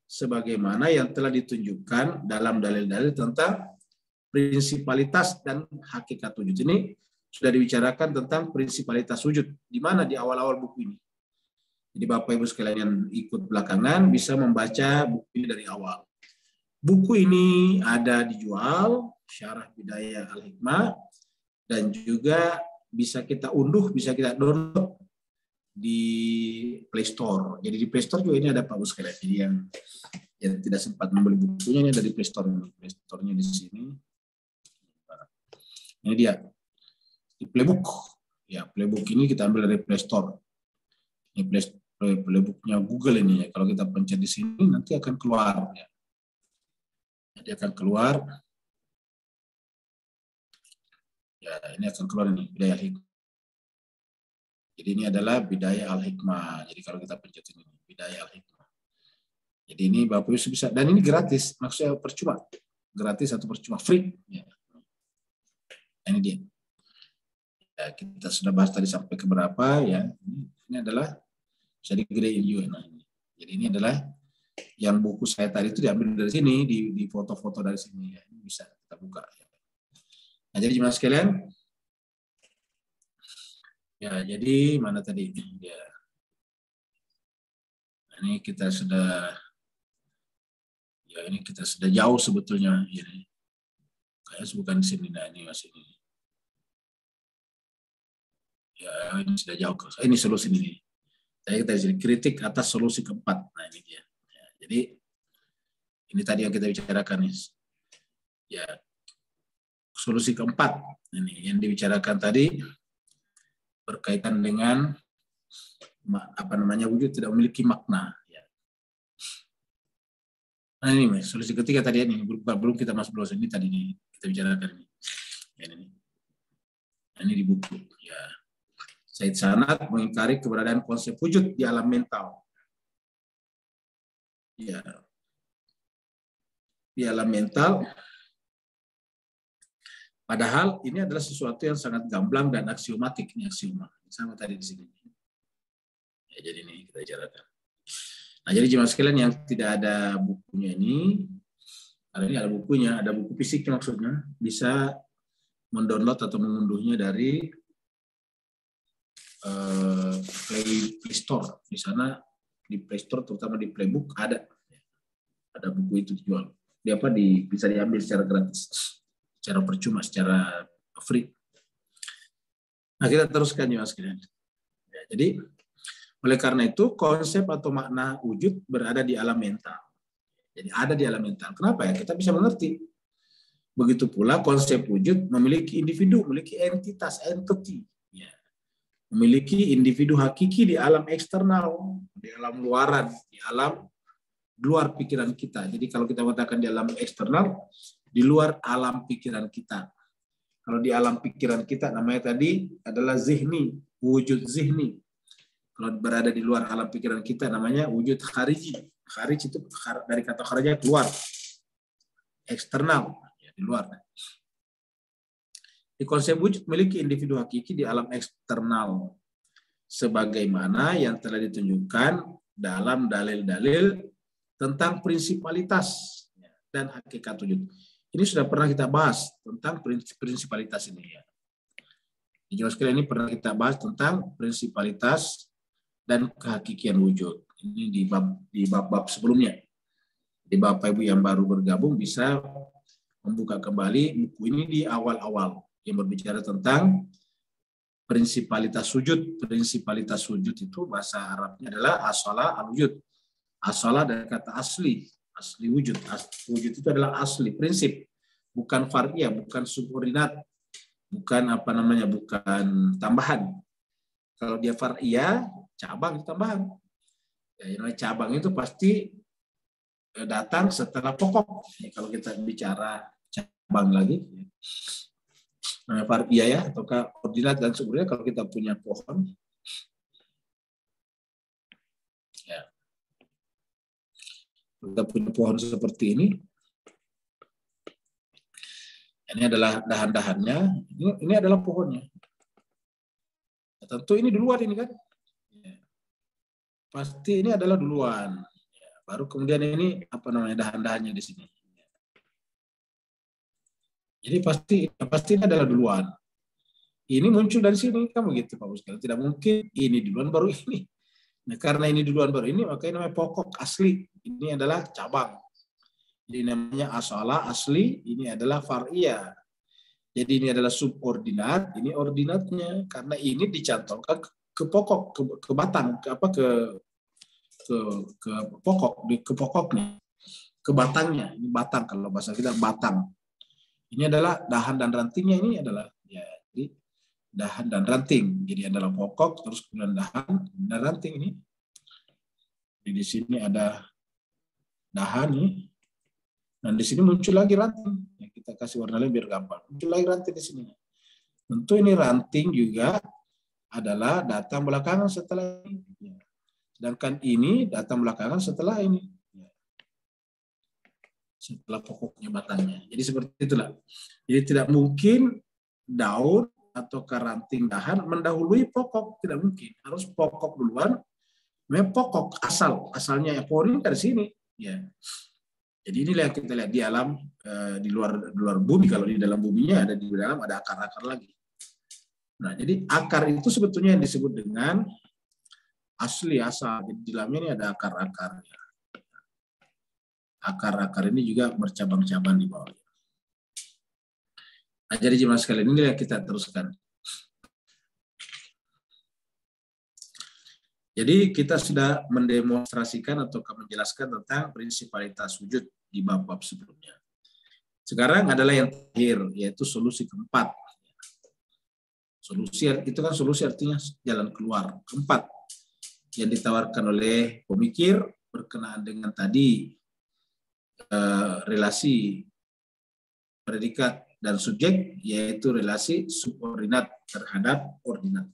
sebagaimana yang telah ditunjukkan dalam dalil-dalil tentang prinsipalitas dan hakikat wujud. Ini sudah dibicarakan tentang prinsipalitas wujud, di mana di awal-awal buku ini. Jadi Bapak Ibu sekalian yang ikut belakangan bisa membaca buku ini dari awal. Buku ini ada dijual, Syarah Bidayah Al-Hikmah, dan juga bisa kita unduh, bisa kita download di Play Store. Jadi di Play Store juga ini ada Pak Bos sekalian. Jadi yang tidak sempat membeli bukunya ini ada di Play Store. Play Store-nya di sini. Ini dia. Di Playbook. Ya, Playbook ini kita ambil dari Play Store. Ini Playbook-nya Google ini ya. Kalau kita pencet di sini nanti akan keluar ya. Nanti akan keluar. Ya, ini akan keluar ini Bidayah Al-Hikmah. Jadi ini adalah Bidayah Al-Hikmah. Jadi kalau kita pencet ini Bidayah Al-Hikmah. Jadi ini Bapak Ibu bisa, dan ini gratis, maksudnya percuma. Gratis atau percuma, free. Ya. Ini dia. Ya, kita sudah bahas tadi sampai ke berapa ya. Ini adalah bisa digedein juga. Nah, jadi ini adalah yang buku saya tadi itu diambil dari sini, di foto-foto dari sini ya. Ini bisa kita buka ya. Nah, jadi jemaah sekalian, ya jadi mana tadi? Ya, ini kita sudah, ya ini kita sudah jauh sebetulnya. Ini kayaknya bukan di sini, nah ini masih ini. Ya ini sudah jauh. Ini solusi ini. Saya kita disini kritik atas solusi keempat. Nah ini dia. Ya, jadi ini tadi yang kita bicarakan nih. Ya. Solusi keempat ini yang dibicarakan tadi berkaitan dengan apa namanya wujud tidak memiliki makna. Ya. Nah ini solusi ketiga tadi ini belum kita masuk dulu ini tadi ini kita bicarakan ini. Ya, ini. Nah, ini di buku. Ya. Said Sanad mengingkari keberadaan konsep wujud di alam mental. Ya. Di alam mental. Padahal ini adalah sesuatu yang sangat gamblang dan aksiomatik, ini aksioma. Sama tadi di sini. Ya, jadi ini kita bicarakan. Nah, jadi jemaah sekalian yang tidak ada bukunya ini, karena ini ada bukunya, ada buku fisiknya maksudnya, bisa mendownload atau mengunduhnya dari Play Store. Di sana di Play Store, terutama di Playbook ada buku itu dijual. Bisa diambil secara gratis. Secara percuma, secara free. Nah, kita teruskan ya, Mas Kirian. Ya, jadi, oleh karena itu, konsep atau makna wujud berada di alam mental. Jadi, ada di alam mental. Kenapa ya? Kita bisa mengerti. Begitu pula konsep wujud memiliki individu, memiliki entitas, entity. Ya. Memiliki individu hakiki di alam eksternal, di alam luaran, di alam luar pikiran kita. Jadi, kalau kita katakan di alam eksternal, di luar alam pikiran kita. Kalau di alam pikiran kita namanya tadi adalah zihni, wujud zihni. Kalau berada di luar alam pikiran kita namanya wujud khariji. Kharij itu dari kata kharaja keluar. Eksternal, ya, di luar. Di konsep wujud memiliki individu hakiki di alam eksternal. Sebagaimana yang telah ditunjukkan dalam dalil-dalil tentang prinsipalitas dan hakikat wujud. Ini sudah pernah kita bahas tentang prinsipalitas ini ya. Jadi sekali ini pernah kita bahas tentang prinsipalitas dan kehakikian wujud. Ini di bab-bab sebelumnya. Di Bapak Ibu yang baru bergabung bisa membuka kembali buku ini di awal-awal yang berbicara tentang prinsipalitas wujud. Prinsipalitas wujud itu bahasa Arabnya adalah asala al-wujud. Asala dari kata asli. Asli wujud. Wujud itu adalah asli, prinsip. bukan far'iyah, bukan subordinat, bukan bukan tambahan. Kalau dia far'iyah, cabang tambahan. Ya, yang namanya cabang itu pasti datang setelah pokok. Ya, kalau kita bicara cabang lagi, namanya far'iyah ya, ataukah ordinat dan subordinat kalau kita punya pohon. Ya. Kita punya pohon seperti ini. Ini adalah dahan-dahannya. Ini adalah pohonnya. Ya, tentu ini duluan ini kan. Ya. Pasti ini adalah duluan. Ya, baru kemudian ini dahan-dahannya di sini. Jadi pasti ini adalah duluan. Ini muncul dari sini, kamu gitu Pak Bos. Tidak mungkin ini duluan baru ini. Nah, karena ini duluan baru ini, maka ini namanya pokok asli. Ini adalah cabang. Jadi namanya asalah asli, ini adalah far'iyah. Jadi ini adalah subordinat, ini ordinatnya. Karena ini dicantolkan ke pokok, ke batang, ke pokok, ke pokoknya, ke batangnya. Ini batang kalau bahasa kita batang. Ini adalah dahan dan rantingnya, ini adalah ya, jadi dahan dan ranting. Jadi adalah pokok, terus kemudian dahan dan ranting ini. Jadi di sini ada dahan nih. Dan di sini muncul lagi ranting. Ya, kita kasih warna lain biar gampang. Muncul lagi ranting di sini. Tentu ini ranting juga adalah datang belakangan setelah ini. Ya. Sedangkan ini datang belakangan setelah ini. Ya. Setelah pokoknya batangnya. Jadi seperti itulah. Jadi tidak mungkin daun atau ranting dahan mendahului pokok. Tidak mungkin. Harus pokok duluan. Memang pokok asalnya pohon ini dari sini. Ya. Jadi inilah yang kita lihat di alam, di luar bumi. Kalau di dalam buminya di dalam ada akar-akar lagi. Nah, jadi akar itu sebetulnya yang disebut dengan asal. Jadi di dalamnya ini ada akar-akar. Akar-akar ini juga bercabang-cabang di bawah. Nah, jadi jemaah sekalian ini yang kita teruskan. Jadi kita sudah mendemonstrasikan atau menjelaskan tentang prinsipalitas wujud di bab-bab sebelumnya. Sekarang adalah yang terakhir, yaitu solusi keempat. Solusi itu kan solusi artinya jalan keluar. Keempat yang ditawarkan oleh pemikir berkenaan dengan tadi relasi predikat dan subjek, yaitu relasi subordinat terhadap ordinat.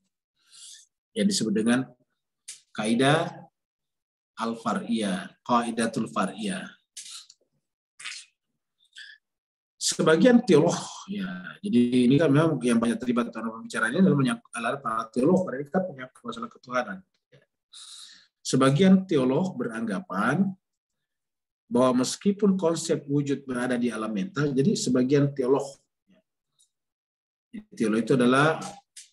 Yang disebut dengan kaidah al-far'iyah, qaidatul far'iyah. Sebagian teolog, ya, jadi ini kan memang yang banyak terlibat dalam pembicaraan ini adalah para teolog, mereka punya masalah ketuhanan. Sebagian teolog beranggapan bahwa meskipun konsep wujud berada di alam mental, jadi sebagian teolog itu adalah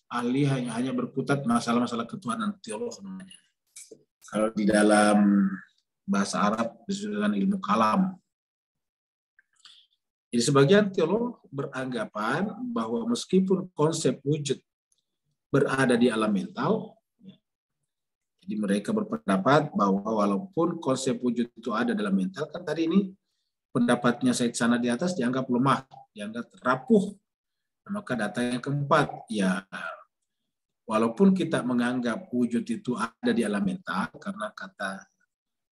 ahli hanya berkutat masalah-masalah ketuhanan, teolog namanya. Kalau di dalam bahasa Arab disebut dengan ilmu kalam. Jadi sebagian teolog beranggapan bahwa meskipun konsep wujud berada di alam mental, jadi mereka berpendapat bahwa walaupun konsep wujud itu ada dalam mental, kan tadi ini pendapatnya Said Sanad di atas dianggap lemah, dianggap rapuh. Maka data yang keempat, ya walaupun kita menganggap wujud itu ada di alam mental, karena kata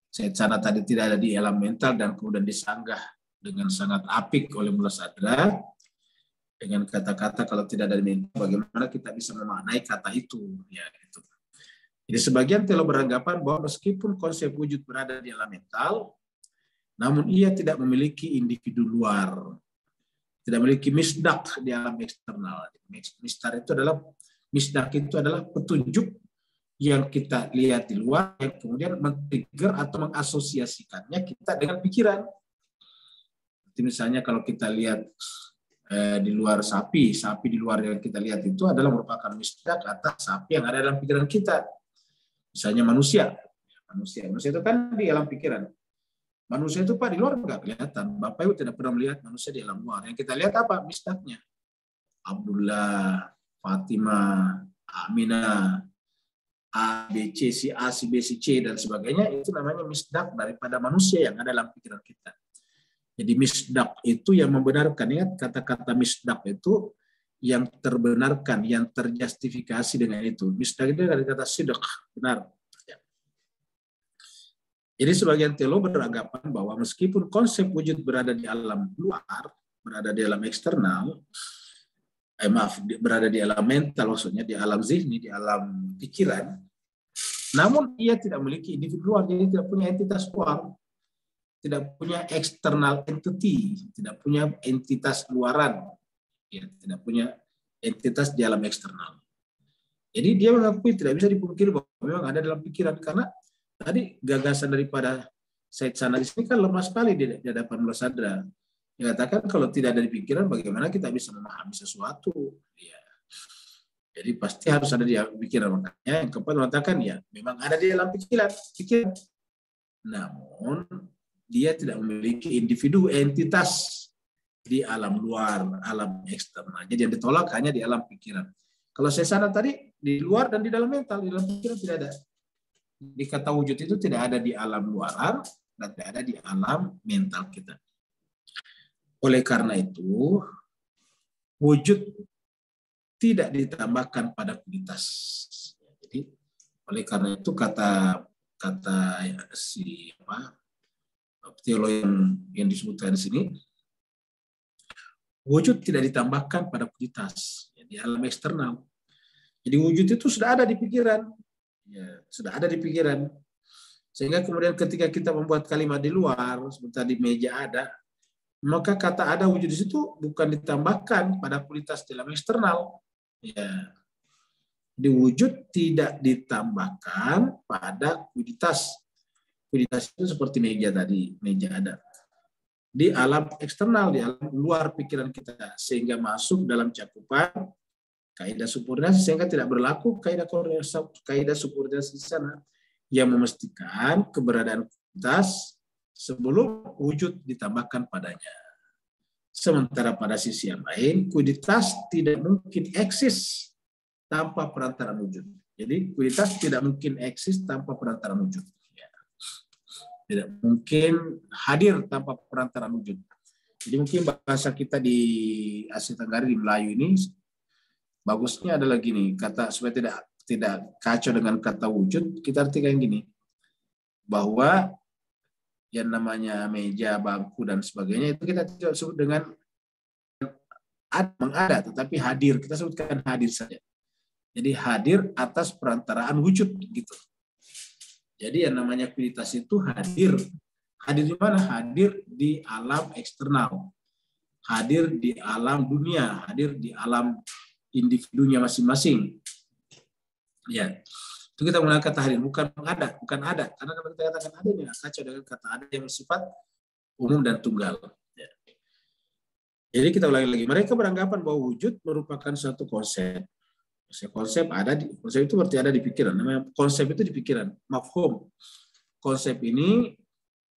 Said Sanad tadi tidak ada di alam mental dan kemudian disanggah dengan sangat apik oleh Mullah Sadra, dengan kata-kata kalau tidak ada di mental, bagaimana kita bisa memaknai kata itu? Ya, gitu. Jadi sebagian teolog beranggapan bahwa meskipun konsep wujud berada di alam mental, namun ia tidak memiliki individu luar, tidak memiliki misdak di alam eksternal. Misdak itu adalah petunjuk yang kita lihat di luar, yang kemudian men-trigger atau mengasosiasikannya kita dengan pikiran. Seperti misalnya kalau kita lihat di luar sapi di luar yang kita lihat itu adalah merupakan misdak atas sapi yang ada dalam pikiran kita. Misalnya manusia itu kan di alam pikiran. Manusia itu Pak di luar nggak kelihatan. Bapak Ibu tidak pernah melihat manusia di alam luar. Yang kita lihat apa? Misdaknya. Abdullah, Fatimah, Aminah, A, B, C, si A, si B, si C, dan sebagainya. Itu namanya misdak daripada manusia yang ada dalam pikiran kita. Jadi misdak itu yang membenarkan. Ingat kata-kata misdak itu yang terbenarkan, yang terjustifikasi dengan itu. Misdak itu dari kata sidak, benar. Jadi sebagian teolog beranggapan bahwa meskipun konsep wujud berada di alam luar, berada di alam eksternal, berada di alam mental, maksudnya di alam zihni, di alam pikiran, namun ia tidak memiliki individu luar, jadi tidak punya entitas luar, tidak punya external entity, tidak punya entitas luaran, ya, tidak punya entitas di alam eksternal. Jadi dia mengakui tidak bisa dipungkiri bahwa memang ada dalam pikiran, karena tadi gagasan daripada Said Sanad ini kan lemah sekali di hadapan bawah sadar. Dia katakan kalau tidak ada di pikiran, bagaimana kita bisa memahami sesuatu? Ya. Jadi pasti harus ada di pikiran. Makanya yang keempat mengatakan ya memang ada di dalam pikiran. Namun dia tidak memiliki individu entitas di alam luar, alam eksternal. Jadi yang ditolak hanya di alam pikiran. Kalau saya sana tadi di luar dan di dalam mental, di dalam pikiran tidak ada. Di kata wujud itu tidak ada di alam luar dan tidak ada di alam mental kita. Oleh karena itu, wujud tidak ditambahkan pada kualitas. Jadi, oleh karena itu kata si teolog yang disebutkan di sini, wujud tidak ditambahkan pada kualitas di alam eksternal. Jadi wujud itu sudah ada di pikiran. Ya, sudah ada di pikiran. Sehingga kemudian ketika kita membuat kalimat di luar, seperti di meja ada, maka kata ada wujud di situ bukan ditambahkan pada kualitas dalam eksternal. Ya. Di wujud tidak ditambahkan pada kualitas. Kualitas itu seperti meja tadi, meja ada. Di alam eksternal, di alam luar pikiran kita, sehingga masuk dalam cakupan kaidah subordinasi, sehingga tidak berlaku kaidah subordinasi di sana yang memastikan keberadaan kualitas sebelum wujud ditambahkan padanya. Sementara pada sisi yang lain, kualitas tidak mungkin eksis tanpa perantaraan wujud. Jadi kualitas tidak mungkin eksis tanpa perantaraan wujud. Tidak mungkin hadir tanpa perantaraan wujud. Jadi mungkin bahasa kita di Asia Tenggara, di Melayu ini bagusnya adalah gini, kata supaya tidak kacau dengan kata wujud, kita artikan gini, bahwa yang namanya meja, bangku dan sebagainya itu kita tidak sebut dengan mengada, tetapi hadir, kita sebutkan hadir saja. Jadi hadir atas perantaraan wujud gitu. Jadi yang namanya kualitas itu hadir. Hadir di mana? Hadir di alam eksternal. Hadir di alam dunia, hadir di alam individunya masing-masing. Ya. Itu kita menggunakan kata hadir, bukan ada. Karena kalau kita katakan ada ini kacau dengan kata ada yang bersifat umum dan tunggal. Ya. Jadi kita ulangi lagi. Mereka beranggapan bahwa wujud merupakan suatu konsep. Konsep itu berarti ada di pikiran. Namanya konsep itu di pikiran. Mafhum. Konsep ini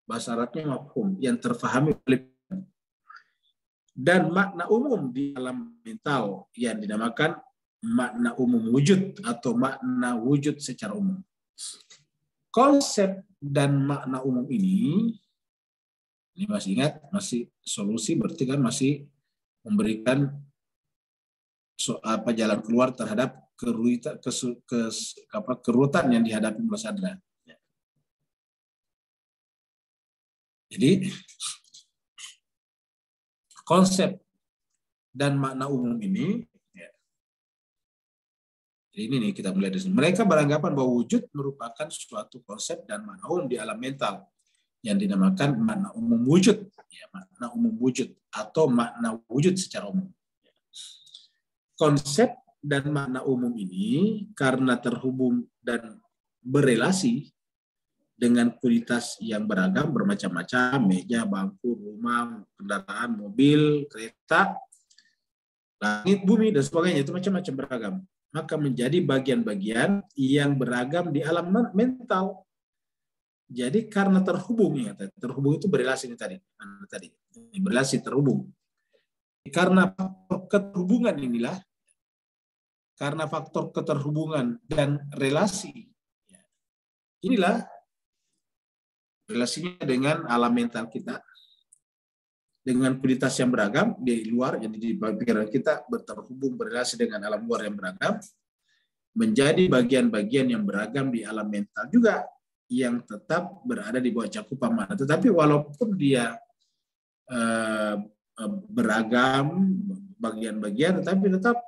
bahasa Arabnya mafhum, yang terfahami oleh dan makna umum di alam mental yang dinamakan makna umum wujud atau makna wujud secara umum. Konsep dan makna umum ini masih ingat, masih solusi, berarti kan masih memberikan jalan keluar terhadap kerutan yang dihadapi bawah sadar. Jadi konsep dan makna umum ini, ini nih kita mulai dari sini. Mereka beranggapan bahwa wujud merupakan suatu konsep dan makna umum di alam mental yang dinamakan makna umum wujud, makna umum wujud atau makna wujud secara umum. Konsep dan makna umum ini karena terhubung dan berelasi dengan kualitas yang beragam, bermacam-macam, meja, bangku, rumah, kendaraan, mobil, kereta, langit, bumi, dan sebagainya, itu macam-macam beragam. Maka menjadi bagian-bagian yang beragam di alam mental. Jadi karena terhubung, terhubung itu berelasi ini tadi, berelasi terhubung. Karena keterhubungan inilah, karena faktor keterhubungan dan relasi, inilah relasinya dengan alam mental kita. dengan kualitas yang beragam di luar, jadi di pikiran kita terhubung berrelasi dengan alam luar yang beragam, menjadi bagian-bagian yang beragam di alam mental juga yang tetap berada di bawah cakupan makna. Tetapi walaupun dia beragam bagian-bagian, tetapi tetap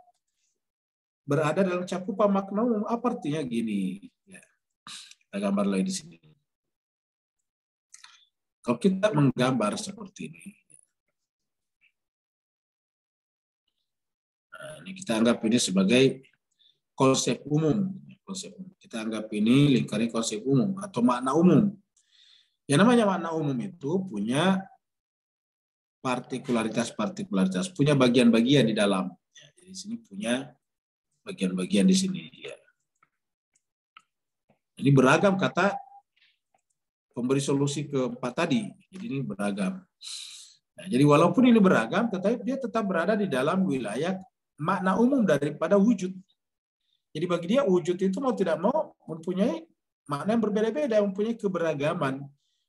berada dalam cakupan makna umum. Apa artinya gini? Ya, kita gambar lagi di sini. Kalau kita menggambar seperti ini, nah, ini kita anggap ini sebagai konsep umum. Kita anggap ini lingkaran konsep umum atau makna umum. Yang namanya makna umum itu punya partikularitas, punya bagian-bagian di dalam. Ya, jadi di sini punya bagian-bagian di sini. Ya. Ini beragam kata pemberi solusi keempat tadi. Jadi ini beragam. Nah, jadi walaupun ini beragam, tetapi dia tetap berada di dalam wilayah makna umum daripada wujud. Jadi bagi dia wujud itu mau tidak mau mempunyai makna yang berbeda-beda, mempunyai keberagaman.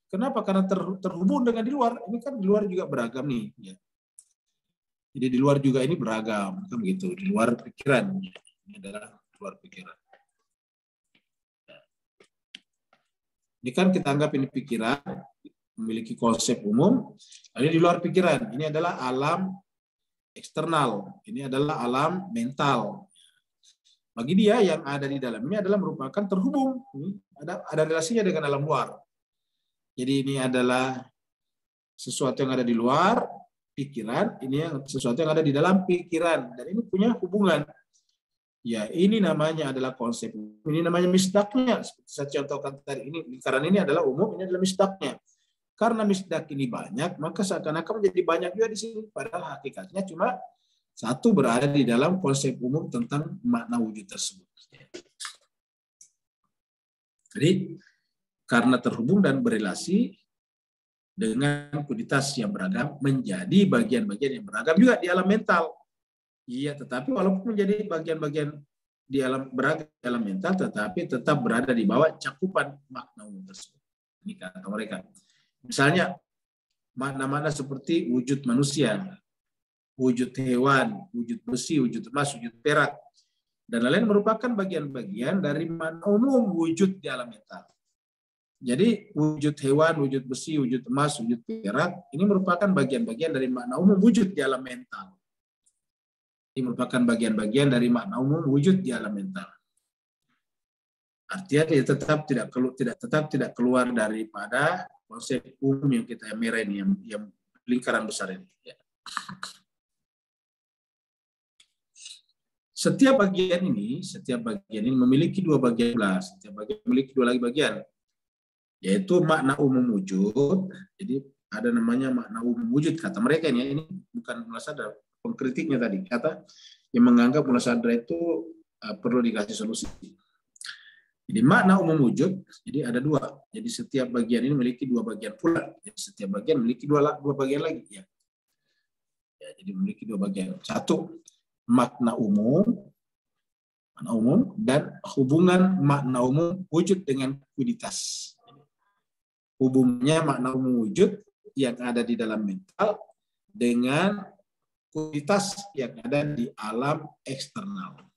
Kenapa? Karena terhubung dengan di luar. Ini kan di luar juga beragam nih. Ya. Jadi di luar juga ini beragam, kan begitu. Di luar pikiran. Ini adalah luar pikiran. Ini kan kita anggap ini pikiran, memiliki konsep umum. Ini di luar pikiran. Ini adalah alam eksternal. Ini adalah alam mental. Bagi dia yang ada di dalamnya adalah merupakan terhubung. Ada relasinya dengan alam luar. Jadi ini adalah sesuatu yang ada di luar pikiran, ini yang sesuatu yang ada di dalam pikiran. Dan ini punya hubungan. Ya, ini namanya adalah konsep. Ini namanya misdaknya. Seperti saya contohkan tadi, ini lingkaran ini adalah umum, ini adalah misdaknya. Karena misdak ini banyak, maka seakan-akan menjadi banyak juga di sini. Padahal hakikatnya cuma satu berada di dalam konsep umum tentang makna wujud tersebut. Jadi, karena terhubung dan berelasi dengan kualitas yang beragam, menjadi bagian-bagian yang beragam juga di alam mental. Iya, tetapi walaupun menjadi bagian-bagian di alam beragam di alam mental, tetapi tetap berada di bawah cakupan makna umum tersebut. Ini kata mereka. Misalnya, makna-makna seperti wujud manusia, wujud hewan, wujud besi, wujud emas, wujud perak, dan lain-lain merupakan bagian-bagian dari makna umum wujud di alam mental. Jadi wujud hewan, wujud besi, wujud emas, wujud perak, ini merupakan bagian-bagian dari makna umum wujud di alam mental. Ini merupakan bagian-bagian dari makna umum wujud di alam mental. Artinya dia tetap tidak keluar daripada konsep umum yang kita merah ini, yang lingkaran besar ini. Ya. Setiap bagian ini memiliki dua bagian pula. Setiap bagian memiliki dua lagi bagian, yaitu makna umum wujud. Jadi ada namanya makna umum wujud kata mereka ini bukan munasadar. Pengkritiknya tadi kata yang menganggap munasadar itu perlu dikasih solusi. Jadi makna umum wujud, jadi ada dua. Jadi setiap bagian ini memiliki dua bagian pula. Jadi setiap bagian memiliki dua bagian lagi. Ya, jadi memiliki dua bagian. Satu, makna umum dan hubungan makna umum wujud dengan kualitas. Hubungannya makna umum wujud yang ada di dalam mental dengan kualitas yang ada di alam eksternal.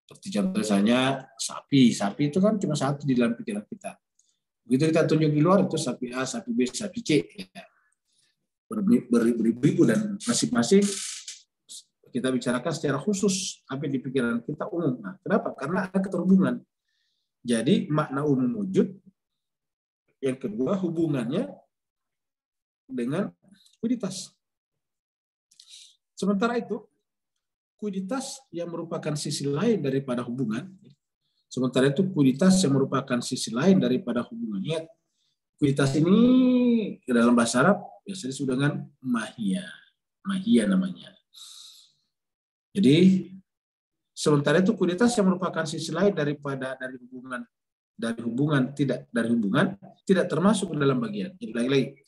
Seperti contoh misalnya sapi itu kan cuma satu di dalam pikiran kita. Begitu kita tunjuk di luar itu sapi A, sapi B, sapi C. Ya. Beribu-ribu dan masing-masing kita bicarakan secara khusus, tapi di pikiran kita umum. Nah, kenapa? Karena ada keterhubungan. Jadi makna umum wujud, yang kedua hubungannya dengan kualitas. Sementara itu, kualitas yang merupakan sisi lain daripada hubungan. Sementara itu kualitas yang merupakan sisi lain daripada hubungannya. Kualitas ini dalam bahasa Arab biasanya disebut dengan mahiyah. Mahiyah namanya. Jadi sementara itu kualitas yang merupakan sisi lain dari hubungan tidak termasuk dalam bagian. Jadi lagi-lagi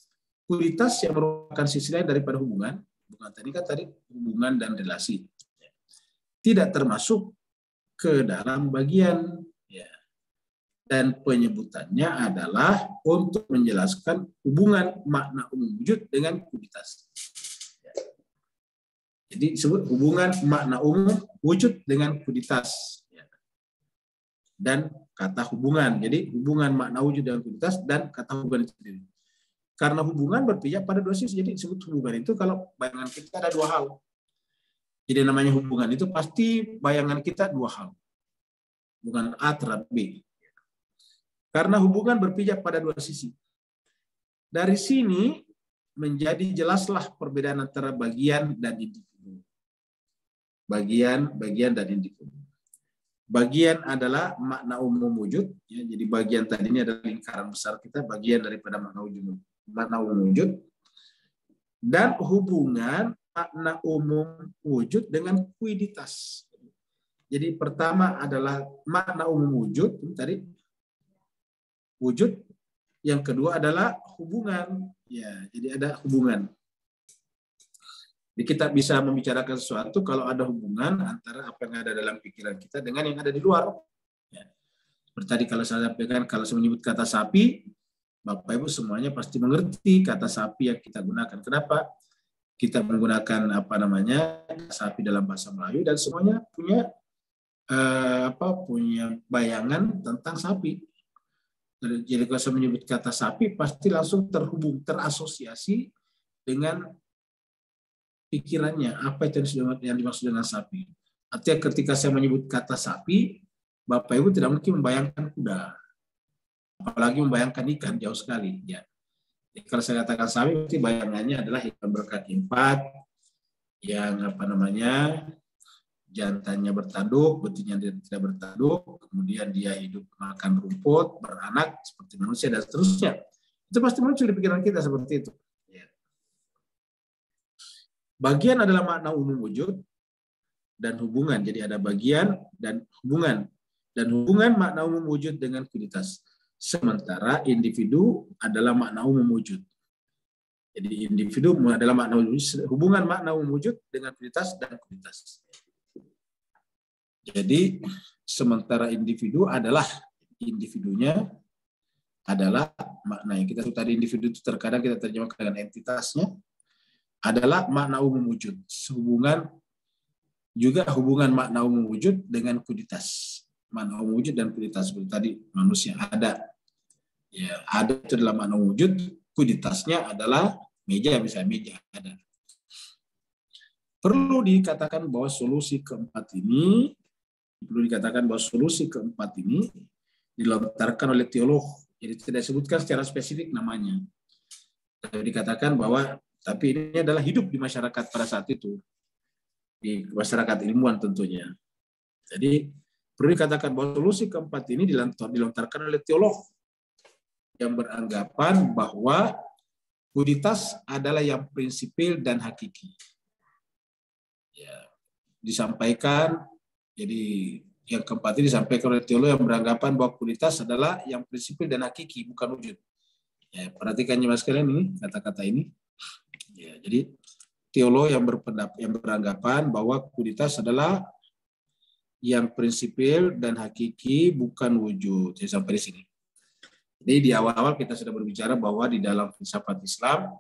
kualitas yang merupakan sisi lain daripada hubungan, bukan tadi hubungan dan relasi, tidak termasuk ke dalam bagian. Ya. dan penyebutannya adalah untuk menjelaskan hubungan makna umum wujud dengan kuditas. Jadi disebut hubungan makna umum wujud dengan kuditas. Dan kata hubungan. Jadi hubungan makna wujud dengan kuditas dan kata hubungan itu sendiri. Karena hubungan berpijak pada dua sisi, jadi disebut hubungan itu kalau bayangan kita ada dua hal. Jadi namanya hubungan itu pasti bayangan kita dua hal. Hubungan A terhadap B. Karena hubungan berpijak pada dua sisi. Dari sini menjadi jelaslah perbedaan antara bagian dan individu. Bagian dan individu. Bagian adalah makna umum wujud, ya, jadi bagian tadi ini adalah lingkaran besar kita, bagian daripada makna umum wujud, dan hubungan makna umum wujud dengan kuiditas. Jadi pertama adalah makna umum wujud, tadi wujud, yang kedua adalah hubungan, ya, jadi ada hubungan. Jadi kita bisa membicarakan sesuatu kalau ada hubungan antara apa yang ada dalam pikiran kita dengan yang ada di luar. Ya. Seperti tadi kalau saya sampaikan, kalau saya menyebut kata sapi, Bapak Ibu semuanya pasti mengerti kata sapi yang kita gunakan. Kenapa? Kita menggunakan sapi dalam bahasa Melayu dan semuanya punya punya bayangan tentang sapi. Jadi kalau saya menyebut kata sapi pasti langsung terhubung, terasosiasi dengan pikirannya, apa itu yang dimaksud dengan sapi. Artinya ketika saya menyebut kata sapi, Bapak Ibu tidak mungkin membayangkan kuda, apalagi membayangkan ikan, jauh sekali. Ya. Jadi kalau saya katakan sapi, berarti bayangannya adalah ikan berkaki 4, yang jantannya bertanduk, betinanya tidak bertanduk, kemudian dia hidup makan rumput, beranak seperti manusia dan seterusnya. Itu pasti muncul di pikiran kita seperti itu. Bagian adalah makna umum wujud dan hubungan. Jadi ada bagian dan hubungan. Dan hubungan makna umum wujud dengan kuditas. Sementara individu adalah makna umum wujud. Jadi individu adalah makna wujud, hubungan makna umum wujud dengan kuditas dan kuditas. Jadi sementara individunya adalah makna yang kita tadi individu itu terkadang kita terjemahkan dengan entitasnya, adalah makna umum wujud. Hubungan makna umum wujud dengan kuditas. Makna umum wujud dan kuditas. Seperti tadi manusia ada. Ya, ada itu adalah makna umum wujud. Kuditasnya adalah meja, misalnya meja ada. Perlu dikatakan bahwa solusi keempat ini dilontarkan oleh teolog. Jadi tidak disebutkan secara spesifik namanya. Tapi dikatakan bahwa tapi ini adalah hidup di masyarakat pada saat itu. Di masyarakat ilmuwan tentunya. Jadi perlu dikatakan bahwa solusi keempat ini dilontarkan oleh teolog yang beranggapan bahwa kuditas adalah yang prinsipil dan hakiki. Ya, disampaikan, jadi yang keempat ini disampaikan oleh teolog yang beranggapan bahwa kuditas adalah yang prinsipil dan hakiki, bukan wujud. Ya, perhatikan Mas sekalian ini kata-kata ini. Ya, jadi teolog yang beranggapan bahwa kuditas adalah yang prinsipil dan hakiki, bukan wujud. Jadi sampai di sini. Jadi di awal-awal kita sudah berbicara bahwa di dalam filsafat Islam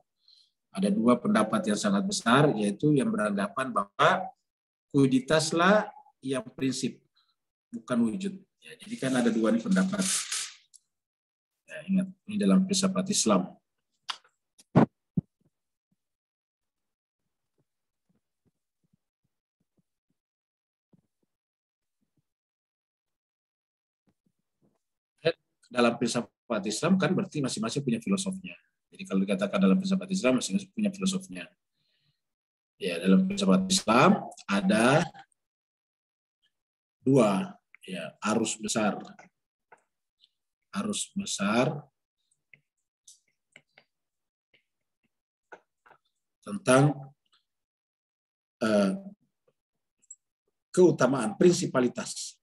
ada dua pendapat yang sangat besar, yaitu yang beranggapan bahwa kuditaslah yang prinsip, bukan wujud. Ya, jadi kan ada dua nih pendapat. Ya, ingat, ini dalam filsafat Islam. Dalam filsafat Islam kan berarti masing-masing punya filosofnya. Jadi kalau dikatakan dalam filsafat Islam masing-masing punya filosofnya. Ya, dalam filsafat Islam ada dua, ya, arus besar tentang keutamaan prinsipalitas.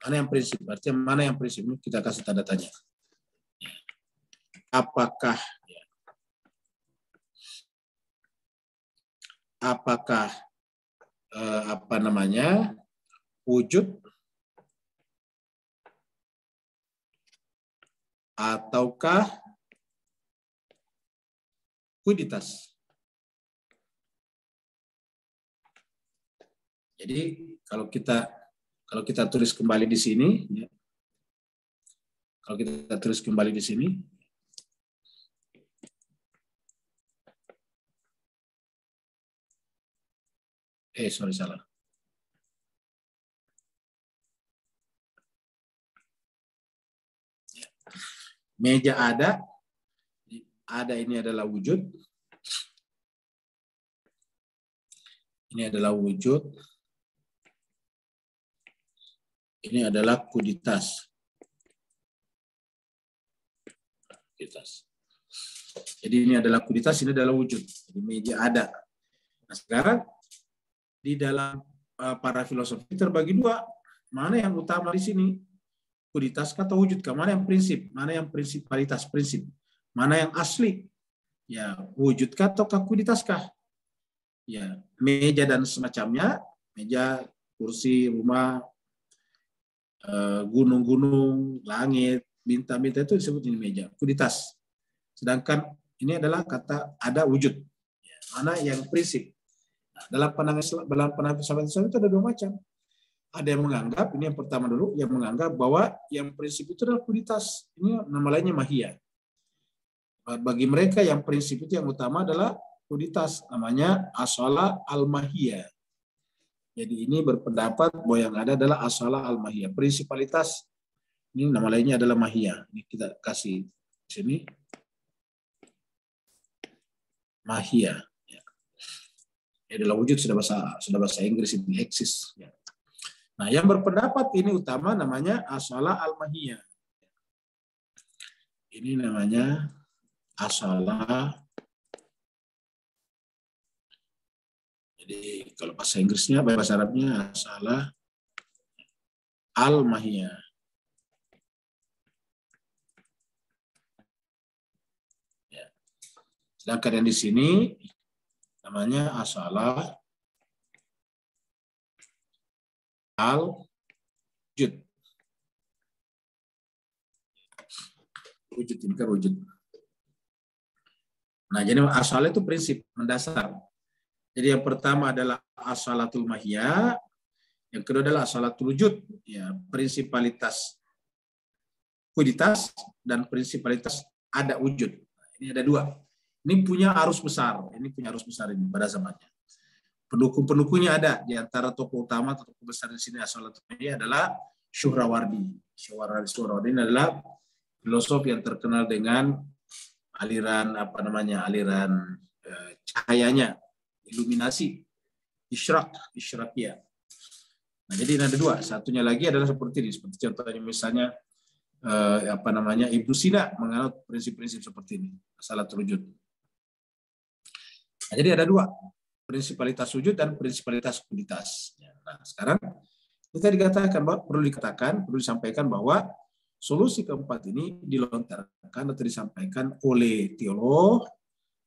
Mana yang prinsip? Artinya mana yang prinsip? Kita kasih tanda tanya. Apakah wujud ataukah kuiditas. Jadi kalau kita tulis kembali di sini, ya, kalau kita tulis kembali di sini, salah. Meja ada ini adalah wujud. Ini adalah wujud. Ini adalah kuiditas. Jadi ini adalah kuiditas, ini adalah wujud. Jadi meja ada. Nah sekarang di dalam para filosofi terbagi dua. Mana yang utama di sini? Kuiditas atau wujud? Mana yang prinsip? Mana yang prinsipalitas prinsip? Mana yang asli? Ya, wujudkah atau kuiditaskah? Ya, meja dan semacamnya, meja, kursi, rumah, gunung-gunung, langit, bintang-bintang itu disebut ini meja, kuiditas. Sedangkan ini adalah kata ada wujud. Ya, mana yang prinsip? Nah, dalam pandangan filsafat Islam itu ada dua macam. Ada yang menganggap, ini yang pertama dulu, yang menganggap bahwa yang prinsip itu adalah kuiditas. Ini nama lainnya mahiyah. Bagi mereka yang prinsip itu yang utama adalah kuiditas, namanya asalah al-mahiyah. Jadi ini berpendapat bahwa yang ada adalah asalah al-mahiyah. Prinsipalitas, ini nama lainnya adalah mahiyah. Ini kita kasih di sini. Mahiyah. Ya. Ini adalah wujud, sudah bahasa Inggris, ini eksis. Ya. Nah, yang berpendapat ini utama namanya asalah al-mahiyah. Ini namanya asalah. Jadi kalau bahasa Inggrisnya, bahasa Arabnya asalah al-mahiyah. Ya. Sedangkan yang di sini namanya asalah al-wujud. Wujud ini kan wujud. Nah, jadi asal itu prinsip mendasar. Jadi yang pertama adalah asalatul mahiyah, yang kedua adalah asalatul wujud, ya, prinsipalitas kuiditas dan prinsipalitas ada wujud. Nah, ini ada dua. Ini punya arus besar. Ini punya arus besar ini pada zamannya. Pendukung-pendukungnya ada. Di antara tokoh utama, tokoh besar di sini asalatul mahiyah adalah Suhrawardi. Suhrawardi ini adalah filosof yang terkenal dengan aliran aliran cahayanya, iluminasi, isyraqiyah. Nah, jadi ada dua. Satunya lagi adalah seperti ini, seperti contohnya misalnya Ibnu Sina menganut prinsip-prinsip seperti ini, asalatul wujud. Nah, jadi ada dua, prinsipalitas wujud dan prinsipalitas kuiditas. Nah, sekarang kita perlu disampaikan bahwa solusi keempat ini dilontarkan atau disampaikan oleh teolog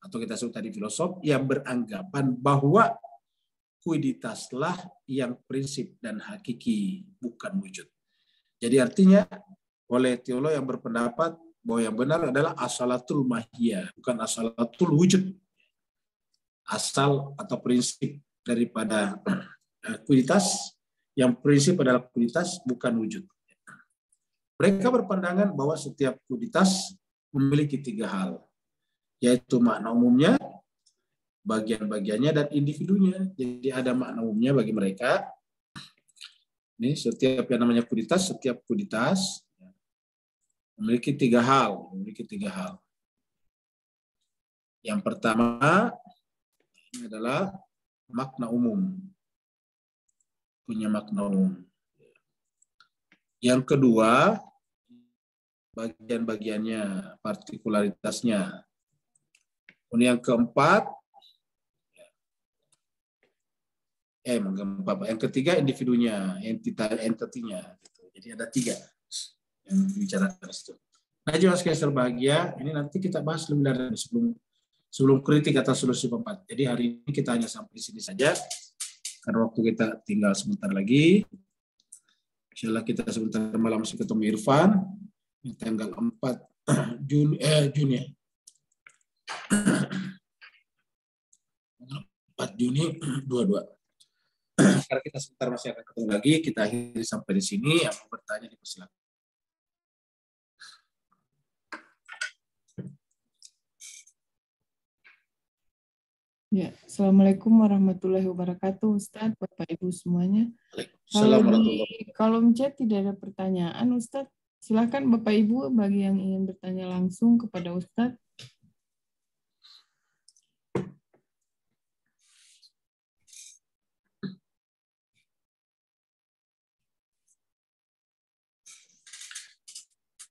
atau kita sebut tadi filosof yang beranggapan bahwa kuiditaslah yang prinsip dan hakiki, bukan wujud. Jadi artinya oleh teolog yang berpendapat bahwa yang benar adalah asalatul mahiyah, bukan asalatul wujud. Asal atau prinsip daripada kuiditas, yang prinsip adalah kuiditas, bukan wujud. Mereka berpandangan bahwa setiap kuiditas memiliki tiga hal, yaitu makna umumnya, bagian-bagiannya, dan individunya. Jadi ada makna umumnya bagi mereka. Ini setiap yang namanya kuiditas, setiap kuiditas memiliki tiga hal. Yang pertama ini adalah makna umum. Punya makna umum. Yang kedua, bagian-bagiannya, partikularitasnya. Kemudian yang keempat, yang ketiga individunya, entitinya. Jadi ada tiga yang dibicarakan di situ. Nah, jemaah sekalian berbahagia, ini nanti kita bahas lebih dalam sebelum kritik atas solusi keempat. Jadi hari ini kita hanya sampai di sini saja. Karena waktu kita tinggal sebentar lagi. Insyaallah kita sebentar malam masih ketemu Irfan. Tanggal 4 Juni. 4 Juni 22. Karena kita sebentar masih akan ketemu lagi, kita akhiri sampai di sini. Yang mau bertanya dipersilakan. Ya, Assalamualaikum warahmatullahi wabarakatuh, Ustadz, Bapak Ibu semuanya. Assalamualaikum. Kalau chat tidak ada pertanyaan, Ustadz, silakan Bapak Ibu bagi yang ingin bertanya langsung kepada Ustadz.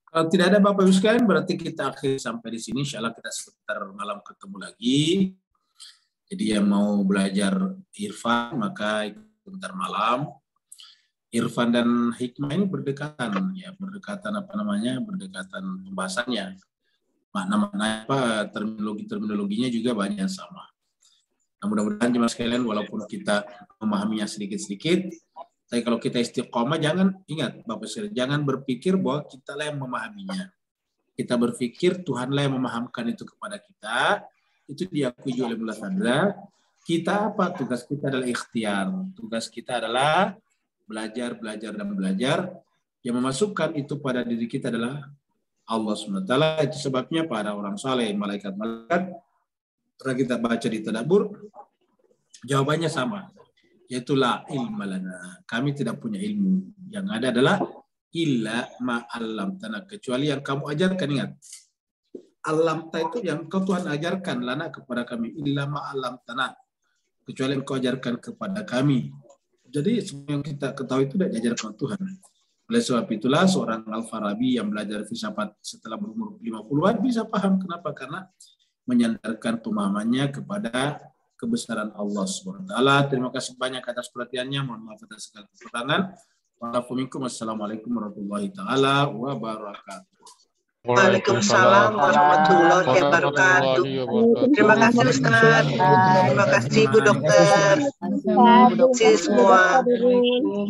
Kalau tidak ada Bapak Ibu sekalian, berarti kita akhir sampai di sini. Insya Allah kita sebentar malam ketemu lagi. Jadi yang mau belajar Irfan, maka sebentar malam. Irfan dan Hikmah ini berdekatan, ya berdekatan berdekatan pembahasannya. Makna-makna apa, terminologinya juga banyak sama. Nah, mudah-mudahan jemaah sekalian, walaupun kita memahaminya sedikit-sedikit, tapi kalau kita istiqomah, ingat Bapak sekalian, jangan berpikir bahwa kita lah yang memahaminya. Kita berpikir Tuhanlah yang memahamkan itu kepada kita. Itu diakui oleh Allah Ta'ala. Kita apa? Tugas kita adalah ikhtiar. Tugas kita adalah belajar. Yang memasukkan itu pada diri kita adalah Allah SWT. Itu sebabnya para orang saleh, malaikat-malaikat, setelah kita baca di tadabbur, jawabannya sama. Yaitu la ilma lana. Kami tidak punya ilmu. Yang ada adalah illa ma'allamtana. Kecuali yang kamu ajarkan, ingat. Alamta itu yang kau Tuhan ajarkan lana kepada kami. Illa ma'allamtana. Kecuali yang kau ajarkan kepada kami. Jadi semua yang kita ketahui itu tidak diajarkan Tuhan. Oleh sebab itulah seorang Al-Farabi yang belajar filsafat setelah berumur 50-an bisa paham. Kenapa? Karena menyandarkan pemahamannya kepada kebesaran Allah SWT. Terima kasih banyak atas perhatiannya. Mohon maaf atas segala kekurangan. Wassalamualaikum warahmatullahi taala wabarakatuh. Waalaikumsalam warahmatullahi wabarakatuh. Terima kasih Ustaz. Terima kasih Bu Dokter. Terima kasih semua.